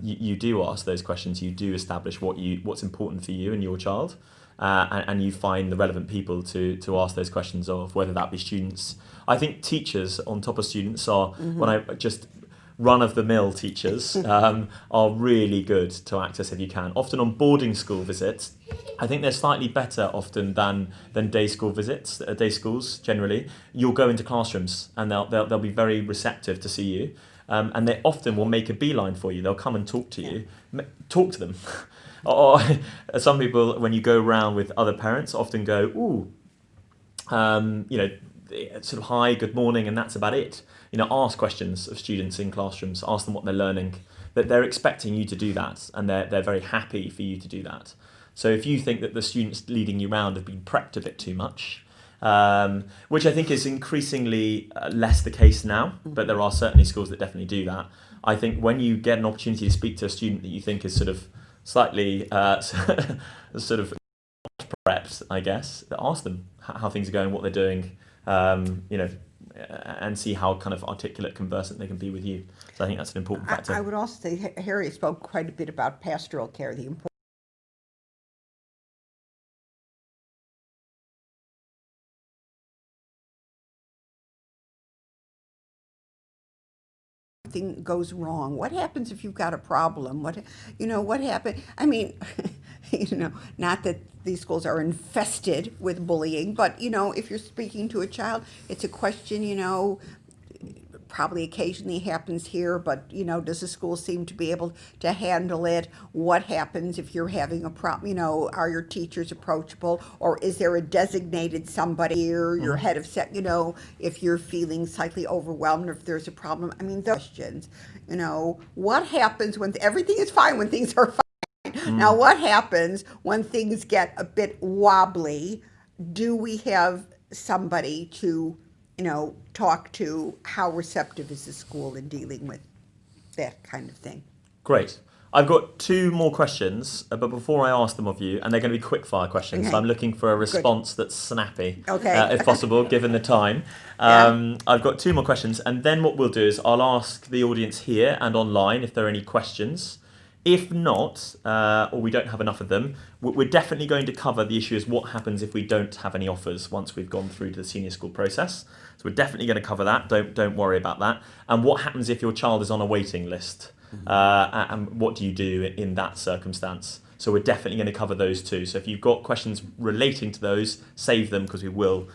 you do ask those questions, you do establish what's important for you and your child, and you find the relevant people to ask those questions of, whether that be students. I think teachers on top of students are, when I just run-of-the-mill teachers are really good to access if you can. Often on boarding school visits, I think they're slightly better often than day school visits, day schools generally. You'll go into classrooms and they'll be very receptive to see you, and they often will make a beeline for you. They'll come and talk to you. Talk to them. Or some people, when you go around with other parents, often go, ooh, you know, sort of hi, good morning, and that's about it. You know, ask questions of students in classrooms, ask them what they're learning. That they're expecting you to do that, and they're very happy for you to do that. So if you think that the students leading you around have been prepped a bit too much, which I think is increasingly less the case now, but there are certainly schools that definitely do that. I think when you get an opportunity to speak to a student that you think is sort of slightly sort of prepped, I guess, ask them how things are going, what they're doing, you know, and see how kind of articulate, conversant they can be with you. So I think that's an important factor.
I would also say Harry spoke quite a bit about pastoral care, the importance something goes wrong. What happens if you've got a problem? What happened? I mean, you know, not that these schools are infested with bullying, but, you know, if you're speaking to a child, it's a question, you know, probably occasionally happens here, but, you know, does the school seem to be able to handle it? What happens if you're having a problem? You know, are your teachers approachable, or is there a designated somebody, or your head of set, you know, if you're feeling slightly overwhelmed, or if there's a problem? I mean, those questions, you know, what happens when everything is fine, when things are fine? Now, what happens when things get a bit wobbly? Do we have somebody to, you know, talk to? How receptive is the school in dealing with that kind of thing?
Great. I've got two more questions, but before I ask them of you, and they're going to be quick-fire questions, so I'm looking for a response that's snappy, if possible, given the time. I've got two more questions, and then what we'll do is I'll ask the audience here and online if there are any questions. If not, or we don't have enough of them, we're definitely going to cover the issue as what happens if we don't have any offers once we've gone through to the senior school process. So we're definitely going to cover that. Don't worry about that. And what happens if your child is on a waiting list? And what do you do in that circumstance? So we're definitely going to cover those too. So if you've got questions relating to those, save them, because we will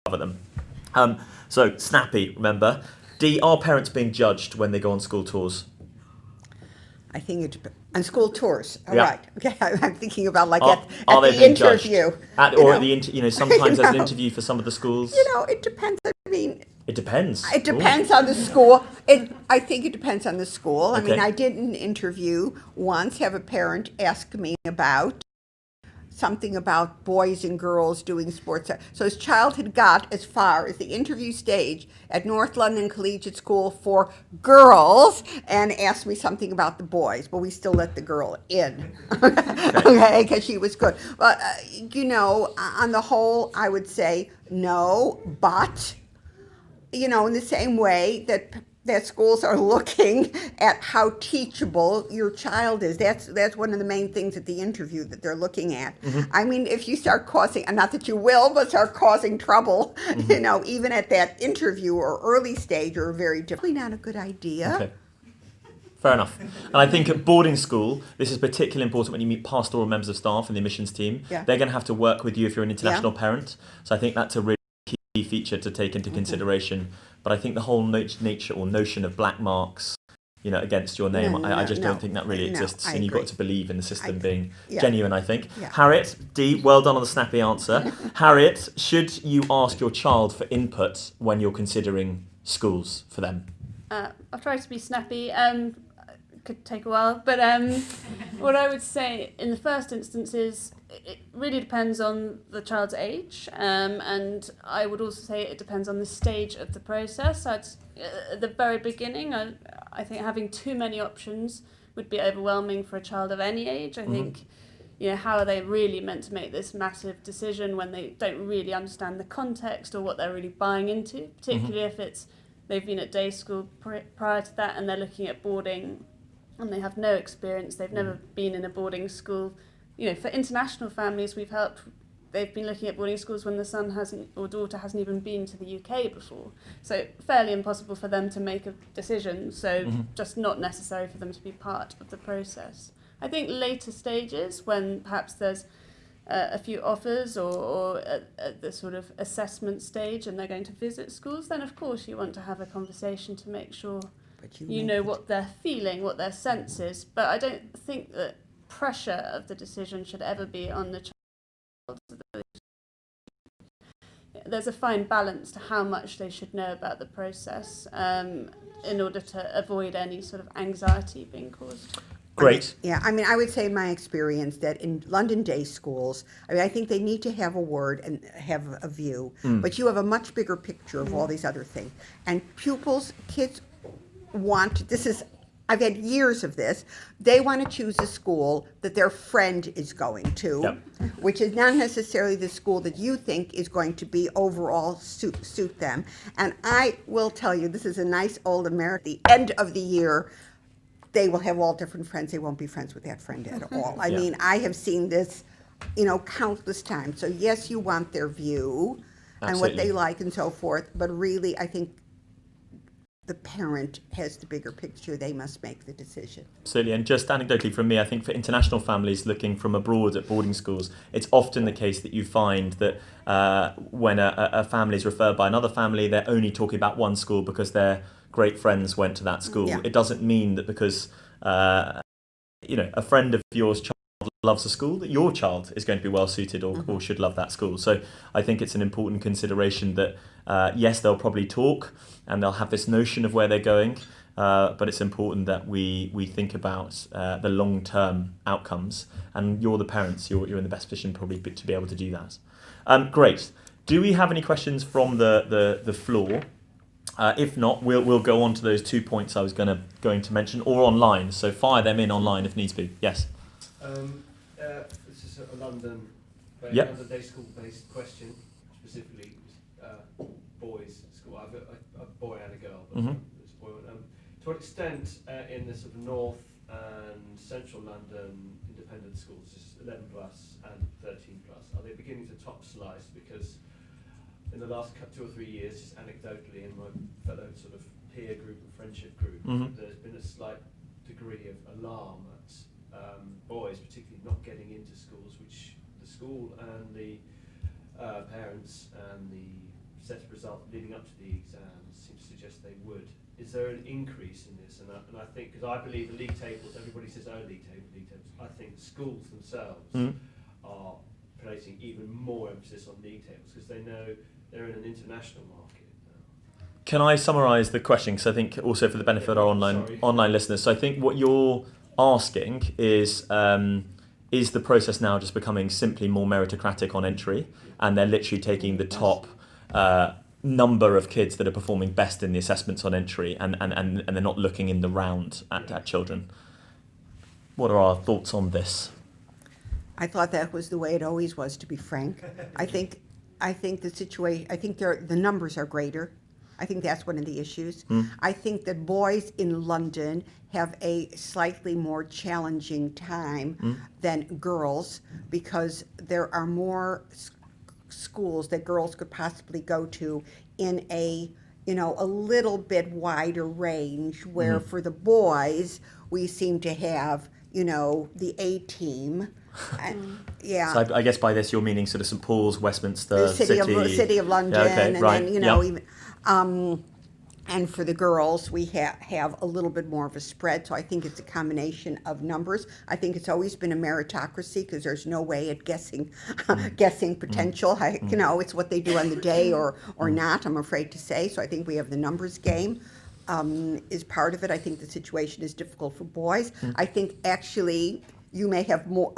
cover them. So snappy, remember. D, are parents being judged when they go on school tours?
I think it depends. On school tours, all
Yeah.
right. Okay, I'm thinking about like
Are
at
they
the
being
interview.
judged? At the sometimes there's an interview for some of the schools.
You know, it depends. I mean,
It depends.
it depends on the school. I think it depends on the school. I mean,
Okay.
I did an interview once, have a parent ask me about something about boys and girls doing sports. So his child had got as far as the interview stage at North London Collegiate School for girls and asked me something about the boys, but we still let the girl in, okay, because she was good. But, you know, on the whole, I would say no, but, you know, in the same way that schools are looking at how teachable your child is. That's one of the main things at the interview that they're looking at. I mean, if you start causing, and not that you will, but start causing trouble, you know, even at that interview or early stage, are very definitely not a good idea.
Okay. Fair enough. And I think at boarding school, this is particularly important when you meet pastoral members of staff and the admissions team.
Yeah.
They're going to have to work with you if you're an international parent. So I think that's a really key feature to take into consideration. But I think the whole nature or notion of black marks, against your name, I just don't think that really exists. And you've got to believe in the system being genuine, I think.
Yeah.
Harriet, D, well done on the snappy answer. Harriet, should you ask your child for input when you're considering schools for them?
I'll try to be snappy. Could take a while, but what I would say in the first instance is it really depends on the child's age, and I would also say it depends on the stage of the process. At the very beginning, I think having too many options would be overwhelming for a child of any age. I think, how are they really meant to make this massive decision when they don't really understand the context or what they're really buying into, particularly if they've been at day school prior to that and they're looking at boarding and they have no experience, they've never been in a boarding school. For international families they've been looking at boarding schools when the son or daughter hasn't even been to the UK before. So fairly impossible for them to make a decision, so just not necessary for them to be part of the process. I think later stages, when perhaps there's a few offers or at the sort of assessment stage and they're going to visit schools, then of course you want to have a conversation to make sure you know what they're feeling, what their sense is. But I don't think that pressure of the decision should ever be on the child. There's a fine balance to how much they should know about the process in order to avoid any sort of anxiety being caused.
Great.
I would say in my experience that in London day schools, I think they need to have a word and have a view, but you have a much bigger picture of all these other things. And kids I've had years of this, they want to choose a school that their friend is going to, which is not necessarily the school that you think is going to be overall suit them. And I will tell you, this is a nice old American, the end of the year, they will have all different friends. They won't be friends with that friend at all. I mean, I have seen this, countless times. So yes, you want their view and what they like and so forth, but really I think the parent has the bigger picture. They must make the decision.
Absolutely. And just anecdotally from me, I think for international families looking from abroad at boarding schools, it's often the case that you find that when a family is referred by another family, they're only talking about one school because their great friends went to that school. It doesn't mean that because a friend of yours child loves a school that your child is going to be well suited or should love that school. So I think it's an important consideration that yes, they'll probably talk and they'll have this notion of where they're going, but it's important that we think about the long-term outcomes, and you're the parents, you're in the best position probably to be able to do that. Great. Do we have any questions from the floor? If not, we'll go on to those 2 points I was going to mention, or online. So fire them in online if needs be. Yes.
This is a London day school-based question, specifically boys' school. I have a boy and a girl. But this boy, to what extent in the sort of north and central London independent schools, just 11 plus and 13 plus, are they beginning to top slice? Because in the last 2 or 3 years, just anecdotally in my fellow sort of peer group and friendship group, there's been a slight degree of alarm at boys particularly not getting into schools, which the school and the parents and the set of results leading up to the exams seem to suggest they would. Is there an increase in this? And I think, because I believe the league tables, everybody says, oh, league tables, I think the schools themselves are placing even more emphasis on league tables because they know they're in an international market now.
Can I summarise the question? Because I think also for the benefit of our online listeners. So I think what you're asking is the process now just becoming simply more meritocratic on entry, and they're literally taking the top number of kids that are performing best in the assessments on entry, and they're not looking in the round at children. What are our thoughts on this?
I thought that was the way it always was, to be frank. I think the situation, the numbers are greater. I think that's one of the issues. I think that boys in London have a slightly more challenging time than girls because there are more schools that girls could possibly go to in a little bit wider range, where for the boys we seem to have the A team Yeah.
So I guess by this you're meaning sort of St Paul's, Westminster,
The city of London,
Yeah, okay,
and
right.
then
Yeah.
even, and for the girls, we have a little bit more of a spread. So I think it's a combination of numbers. I think it's always been a meritocracy because there's no way at guessing potential. It's what they do on the day or not. I'm afraid to say. So I think we have the numbers game. Is part of it. I think the situation is difficult for boys. I think actually you may have more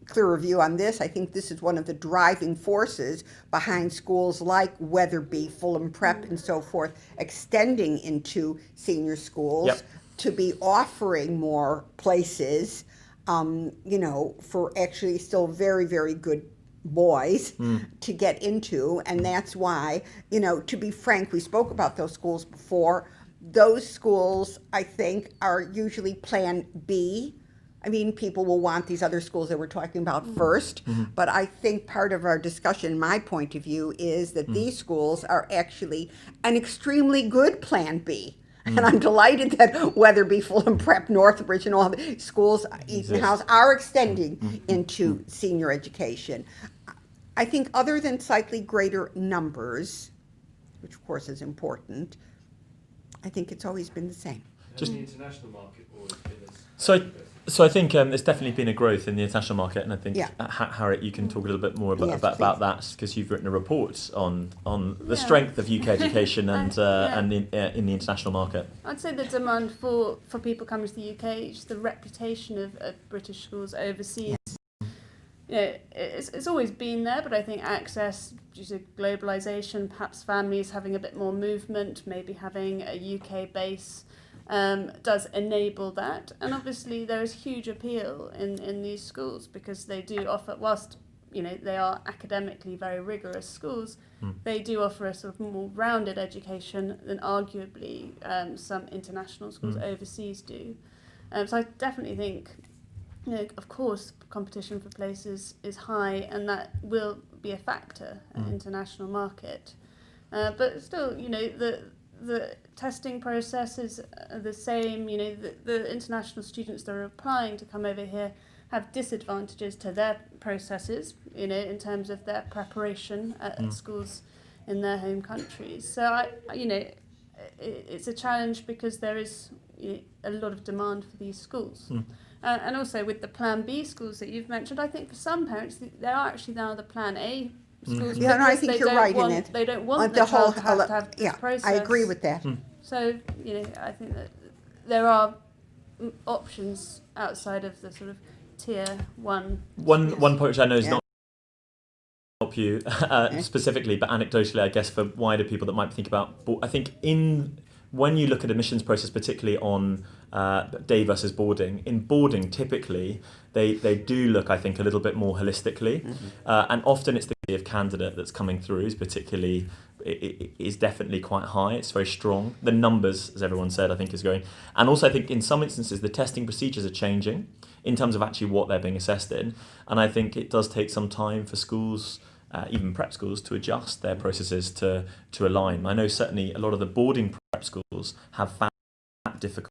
clearer view on this. I think this is one of the driving forces behind schools like Weatherby, Fulham Prep, and so forth, extending into senior schools
Yep.
to be offering more places, for actually still very, very good boys to get into. And that's why, to be frank, we spoke about those schools before. Those schools, I think, are usually plan B. I mean, people will want these other schools that we're talking about first, but I think part of our discussion, my point of view, is that these schools are actually an extremely good plan B. And I'm delighted that Weatherby, Fulham Prep, Northbridge, and all the schools, Eaton House, are extending into senior education. I think other than slightly greater numbers, which of course is important, I think it's always been the same.
Just-
the international market always been as
So I think there's definitely been a growth in the international market, and I think
Yeah.
Harriet, you can talk a little bit more
Yes,
about
please.
that because you've written a report on the
Yeah.
strength of UK education and
Yeah.
and in the international market.
I'd say the demand for people coming to the UK, just the reputation of British schools overseas. It's always been there, but I think access due to globalisation, perhaps families having a bit more movement, maybe having a UK base, does enable that. And obviously there is huge appeal in these schools because they do offer, whilst they are academically very rigorous schools, they do offer a sort of more rounded education than arguably some international schools overseas do. So I definitely think, of course, competition for places is high, and that will be a factor in international market. But still, the testing process is the same. The international students that are applying to come over here have disadvantages to their processes, in terms of their preparation at schools in their home countries. So it's a challenge because there is a lot of demand for these schools. And also with the Plan B schools that you've mentioned, I think for some parents they are actually now the Plan A schools.
Yeah, no, I
because
think
they
you're
don't
right
want,
in it.
They don't want
The
the
whole-
child to have this
yeah,
process.
I agree with that.
So I think that there are options outside of the sort of tier one.
One point which I know is
Yeah.
not help you specifically, but anecdotally, I guess for wider people that might think about. But I think when you look at admissions process, particularly on day versus boarding, in boarding typically they do look, I think, a little bit more holistically, and often it's the quality of candidate that's coming through is definitely quite high. It's very strong. The numbers, as everyone said, I think is going, and also I think in some instances the testing procedures are changing in terms of actually what they're being assessed in, and I think it does take some time for schools. Even prep schools to adjust their processes to align. I know certainly a lot of the boarding prep schools have found that difficult.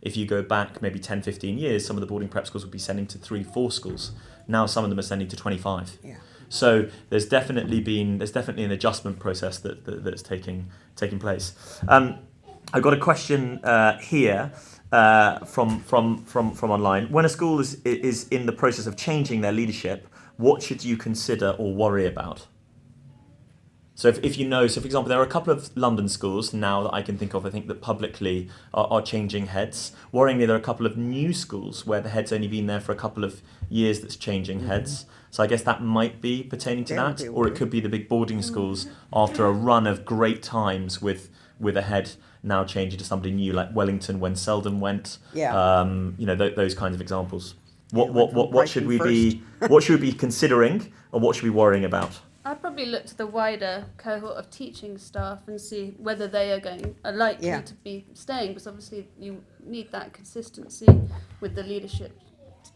If you go back maybe 10, 15 years, some of the boarding prep schools would be sending to 3-4 schools. Now some of them are sending to 25.
Yeah.
So there's definitely an adjustment process that's taking place. I've got a question here from online. When a school is in the process of changing their leadership, what should you consider or worry about? So if you know, so for example, there are a couple of London schools now that I can think of, I think that publicly are changing heads. Worryingly, there are a couple of new schools where the head's only been there for a couple of years that's changing heads. So I guess that might be pertaining to that, or it could be the big boarding schools after a run of great times with a head now changing to somebody new, like Wellington when Selden went.
Yeah.
Those kinds of examples.
went from
What should we be what should we be considering, or what should we be worrying about?
I'd probably look to the wider cohort of teaching staff and see whether they are likely
Yeah.
to be staying, because obviously you need that consistency with the leadership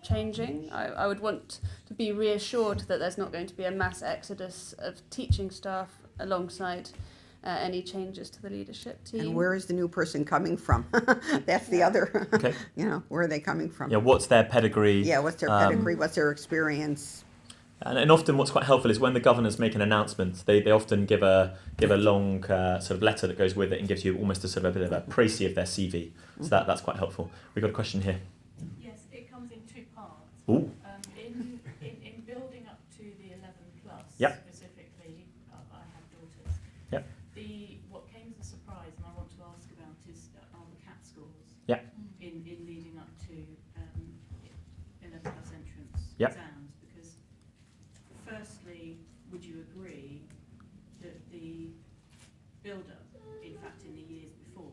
changing. I would want to be reassured that there's not going to be a mass exodus of teaching staff alongside any changes to the leadership team.
And where is the new person coming from? That's the other,
Okay.
where are they coming from?
Yeah, what's their pedigree?
Yeah, what's their pedigree, what's their experience?
And often what's quite helpful is when the governors make an announcement, they often give a long sort of letter that goes with it and gives you almost a sort of a bit of a précis of their CV. So that's quite helpful. We've got a question here.
Yes, it comes in two parts.
Ooh.
In building up to the 11 plus,
Yep.
specifically, I have daughters.
Yep.
What came as a surprise, and I want to ask about, is are the CAT scores.
Yep.
In leading up to 11 plus entrance
Yep.
exams, because firstly, would you agree that the build-up, in fact, in the years before,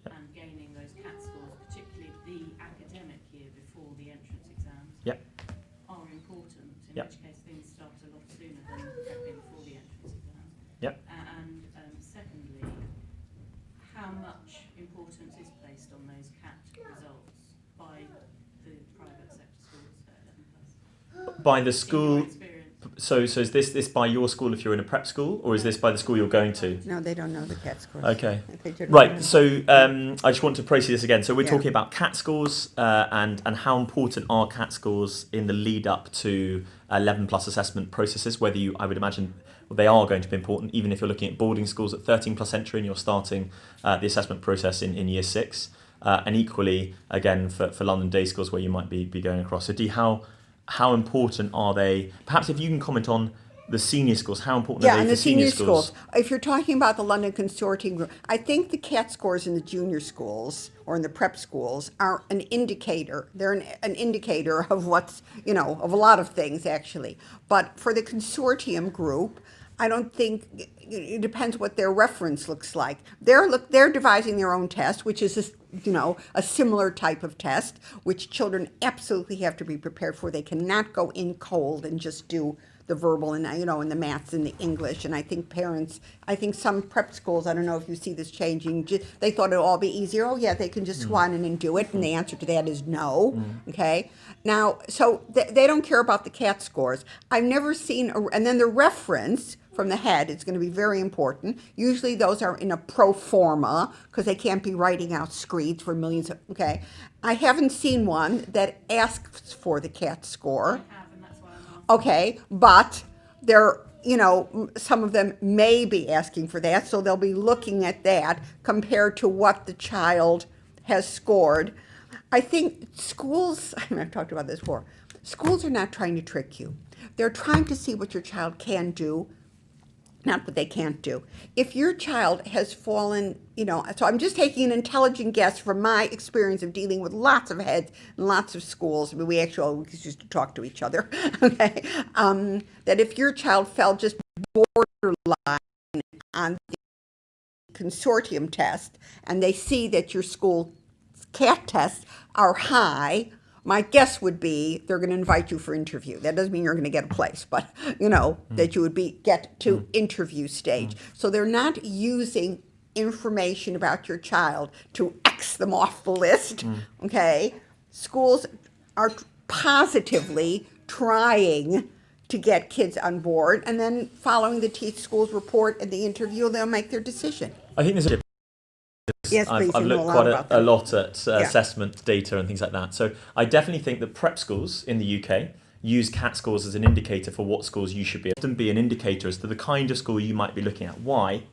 Yep.
and gaining those CAT scores, particularly the academic year before the entrance exams,
Yep.
are important, in
Yep.
which case things start a lot sooner than prepping for the entrance exams.
Yep.
And secondly, how much importance is placed on those CAT results by the private sector schools at 11 plus?
By the
In your
school.
experience?
So is this by your school if you're in a prep school, or is this by the school you're going to?
No, they don't know the CAT scores.
Okay.
They don't know.
Right, so I just want to précis this again. So we're
Yeah.
talking about CAT scores and how important are CAT scores in the lead up to 11 plus assessment processes, whether I would imagine they are going to be important, even if you're looking at boarding schools at 13 plus entry and you're starting the assessment process in year 6. And equally, again, for London day schools where you might be going across. So how important are they? Perhaps if you can comment on the senior schools, how important are
Yeah,
they
and
for
the senior
schools?
schools. If you're talking about the London Consortium Group, I think the CAT scores in the junior schools or in the prep schools are an indicator. They're an indicator of what's, of a lot of things actually. But for the consortium group, I don't think it depends what their reference looks like. They're devising their own test, which is a similar type of test, which children absolutely have to be prepared for. They cannot go in cold and just do the verbal and and the maths and the English. And I think some prep schools, I don't know if you see this changing, they thought it'd all be easier. Oh yeah, they can just swan in and do it, and the answer to that is no. Okay, now so they don't care about the CAT scores. I've never seen, and then the reference from the head is going to be very important. Usually those are in a pro forma because they can't be writing out screeds for millions of, okay. I haven't seen one that asks for the CAT score.
I have, and that's why I'm asking.
Okay, but they're, some of them may be asking for that, so they'll be looking at that compared to what the child has scored. I think schools, I've talked about this before, schools are not trying to trick you. They're trying to see what your child can do, not what they can't do. If your child has fallen, so I'm just taking an intelligent guess from my experience of dealing with lots of heads and lots of schools. I mean, we used to talk to each other, okay? That if your child fell just borderline on the consortium test and they see that your school CAT tests are high, my guess would be they're going to invite you for interview. That doesn't mean you're going to get a place, but that you would get to interview stage. So they're not using information about your child to X them off the list. Okay, schools are positively trying to get kids on board, and then following the school's report and the interview, they'll make their decision.
I think there's a
Yes, please,
I've
you know
looked
a lot
quite
about
a
that.
lot at assessment data and things like that. So I definitely think that prep schools in the UK use CAT scores as an indicator for what schools you should be. Often be an indicator as to the kind of school you might be looking at. Why?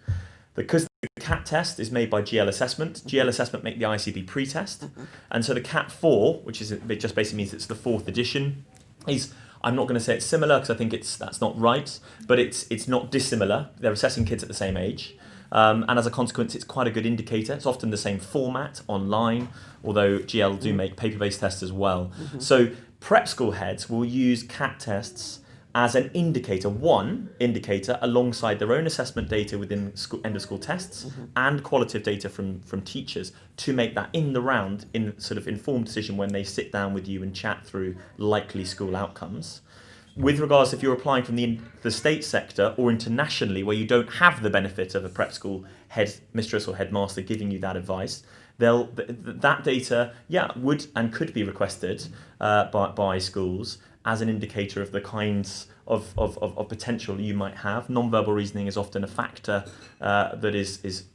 Because the CAT test is made by GL Assessment. GL Assessment make the ICB pre-test. And so the CAT 4, which is it just basically means it's the 4th edition, is, I'm not going to say it's similar because I think that's not right, but it's not dissimilar. They're assessing kids at the same age. And as a consequence, it's quite a good indicator. It's often the same format online, although GL do make paper-based tests as well. So prep school heads will use CAT tests as an indicator, one indicator alongside their own assessment data within end of school tests and qualitative data from teachers to make that in the round in sort of informed decision when they sit down with you and chat through likely school outcomes. With regards, if you're applying from the state sector or internationally where you don't have the benefit of a prep school headmistress or headmaster giving you that advice, that data, would and could be requested by schools as an indicator of the kinds of potential you might have. Non-verbal reasoning is often a factor that is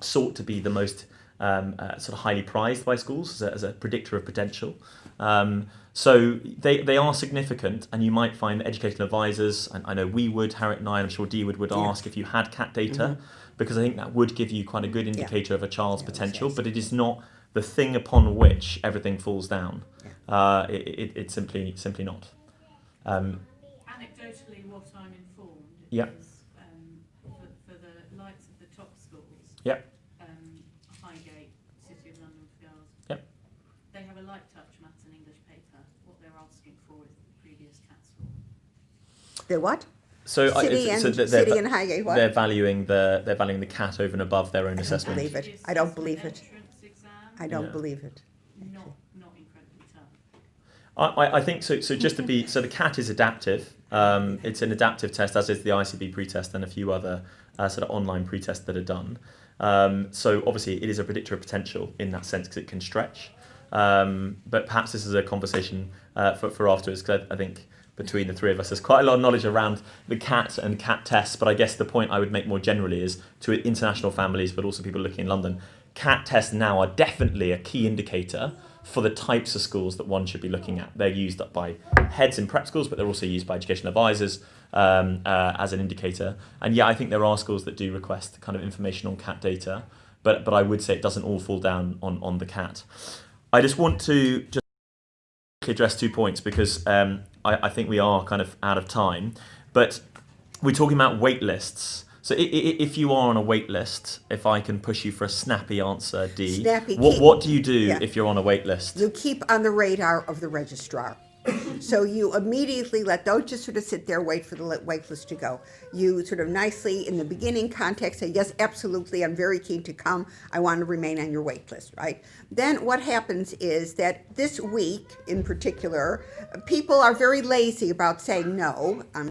sought to be the most sort of highly prized by schools as a predictor of potential. So they are significant, and you might find that educational advisors, and I know we would, Harriet and I, I'm sure Dee would ask if you had CAT data, because I think that would give you quite a good indicator of a child's potential, but it is not the thing upon which everything falls down. It's simply not.
Anecdotally, what I'm informed is for the likes of the top schools, Highgate, City of London for Girls, they have a light touch maths and English paper. What they're asking for is the previous CAT score.
The what?
So
City and Highgate. What?
They're valuing the CAT over and above their own assessment.
Believe it. I don't believe it.
Entrance exam,
I don't believe it.
not incredibly tough.
I think so. So just to be so, the CAT is adaptive. It's an adaptive test, as is the ICB pretest and a few other sort of online pretests that are done. So obviously, it is a predictor of potential in that sense because it can stretch. But perhaps this is a conversation for afterwards, because I think between the three of us there's quite a lot of knowledge around the CAT and CAT tests. But I guess the point I would make more generally is to international families, but also people looking in London, CAT tests now are definitely a key indicator for the types of schools that one should be looking at. They're used up by heads in prep schools, but they're also used by educational advisors as an indicator. And I think there are schools that do request kind of information on CAT data, but I would say it doesn't all fall down on the CAT. I just want to just address 2 points, because I think we are kind of out of time. But we're talking about wait lists. So if you are on a wait list, if I can push you for a snappy answer, Dee, what do you do if you're on a wait list?
You keep on the radar of the registrar. So you immediately don't just sort of sit there, wait for the wait list to go. You sort of nicely, in the beginning context, say, yes, absolutely, I'm very keen to come. I want to remain on your wait list, right? Then what happens is that this week, in particular, people are very lazy about saying no. I'm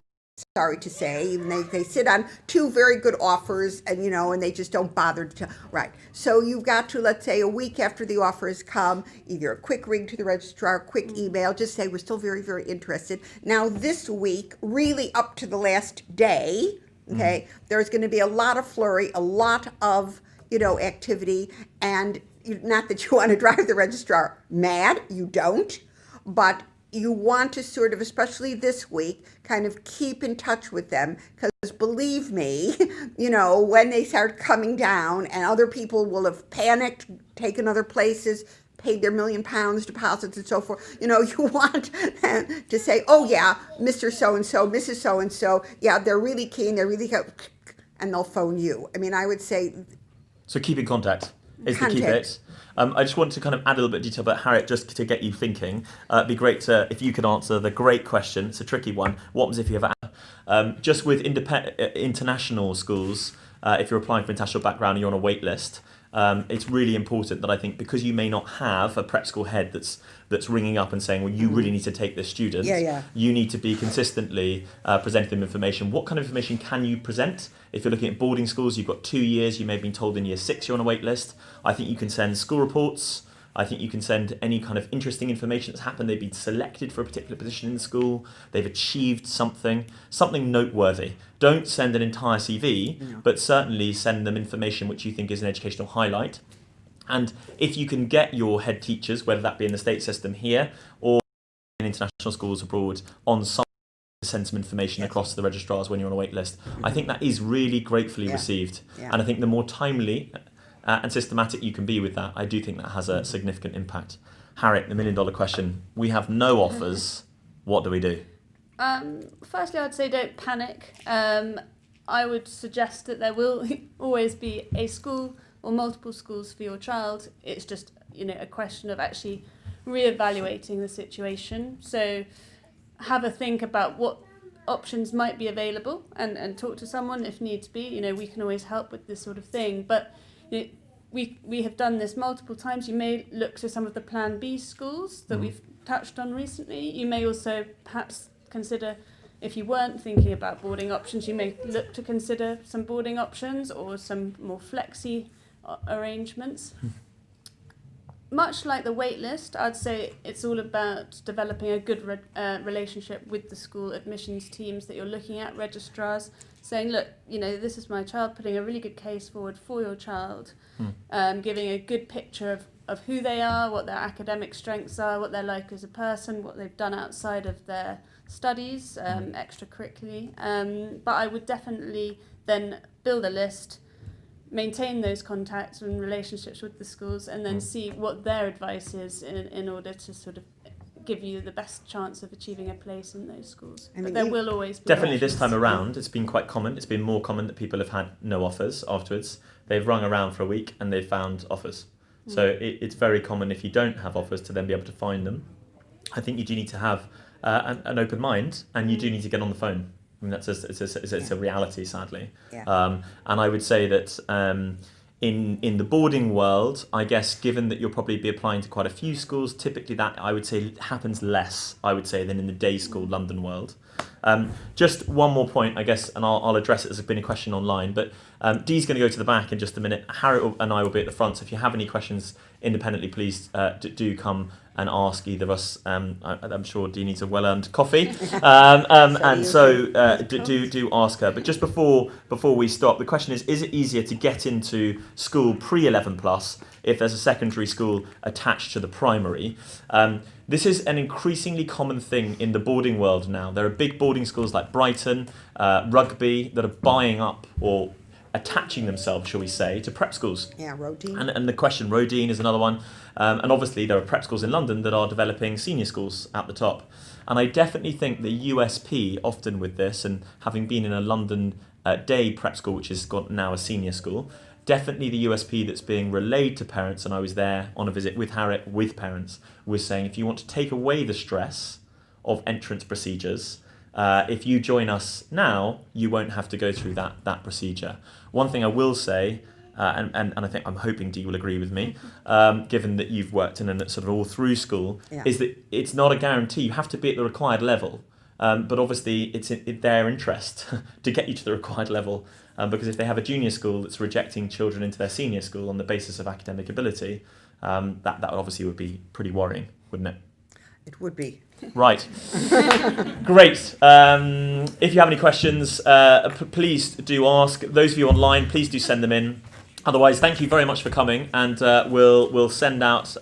sorry to say, even they sit on 2 very good offers, and and they just don't bother to, right? So you've got to, let's say, a week after the offer has come, either a quick ring to the registrar, quick email, just say we're still very, very interested. Now this week, really up to the last day, okay, there's going to be a lot of flurry, a lot of activity, and not that you want to drive the registrar mad, you don't, but you want to sort of, especially this week, kind of keep in touch with them, because believe me, when they start coming down and other people will have panicked, taken other places, paid their £1 million deposits and so forth, you want them to say, oh yeah, Mr. So-and-so, Mrs. So-and-so, yeah, they're really keen, and they'll phone you. I mean, I would say...
So keep in contact is the key bit. I just want to kind of add a little bit of detail about Harriet, just to get you thinking. It'd be great if you could answer the great question. It's a tricky one. What happens if you have just with international schools, if you're applying for international background and you're on a wait list, it's really important that I think, because you may not have a prep school head that's ringing up and saying, well, you really need to take this student. You need to be consistently presenting them information. What kind of information can you present? If you're looking at boarding schools, you've got 2 years. You may have been told in year 6 you're on a wait list. I think you can send school reports. I think you can send any kind of interesting information that's happened. They've been selected for a particular position in the school. They've achieved something noteworthy. Don't send an entire CV, but certainly send them information which you think is an educational highlight. And if you can get your head teachers, whether that be in the state system here or in international schools abroad, on site to send some information across to the registrars when you're on a wait list, I think that is really gratefully received. And I think the more timely and systematic you can be with that, I do think that has a significant impact. Harriet, the $1 million question. We have no offers. What do we do?
Firstly, I'd say don't panic. I would suggest that there will always be a school or multiple schools for your child. It's just a question of actually reevaluating the situation. So have a think about what options might be available and talk to someone if needs be. We can always help with this sort of thing. But we have done this multiple times. You may look to some of the Plan B schools that we've touched on recently. You may also perhaps consider, if you weren't thinking about boarding options, you may look to consider some boarding options or some more flexi arrangements. much like the wait list, I'd say it's all about developing a good relationship with the school admissions teams that you're looking at, registrars, saying, look, you know, this is my child, putting a really good case forward for your child, giving a good picture of who they are, what their academic strengths are, what they're like as a person, what they've done outside of their studies, extracurricularly. But I would definitely then build a list, maintain those contacts and relationships with the schools, and then see what their advice is in order to sort of give you the best chance of achieving a place in those schools. But there will always be
definitely
options.
this time around it's been quite common. It's been more common that people have had no offers afterwards. They've rung around for a week and they've found offers. So it's very common if you don't have offers to then be able to find them. I think you do need to have an open mind, and you do need to get on the phone. I mean, it's a reality, sadly.
Yeah.
And I would say that in the boarding world, I guess, given that you'll probably be applying to quite a few schools, typically that, I would say, happens less, I would say, than in the day school London world. Just one more point, I guess, and I'll address it. There's been a question online, but Dee's going to go to the back in just a minute. Harriet and I will be at the front, so if you have any questions independently, please do come and ask either of us. I'm sure Dee needs a well-earned coffee, and so do ask her. But just before we stop, the question is it easier to get into school pre-11 plus if there's a secondary school attached to the primary? This is an increasingly common thing in the boarding world now. There are big boarding schools like Brighton, Rugby, that are buying up or attaching themselves, shall we say, to prep schools.
Yeah, Rodine.
And the question, Rodine is another one. And obviously there are prep schools in London that are developing senior schools at the top. And I definitely think the USP often with this, and having been in a London day prep school, which is got now a senior school, definitely the USP that's being relayed to parents, and I was there on a visit with Harriet with parents, was saying if you want to take away the stress of entrance procedures, if you join us now, you won't have to go through that procedure. One thing I will say, and I'm hoping Dee will agree with me, given that you've worked in a sort of all through school, is that it's not a guarantee. You have to be at the required level, but obviously it's in their interest to get you to the required level, because if they have a junior school that's rejecting children into their senior school on the basis of academic ability, that obviously would be pretty worrying, wouldn't it?
It would be.
Right. Great. If you have any questions, please do ask. Those of you online, please do send them in. Otherwise, thank you very much for coming, and we'll send out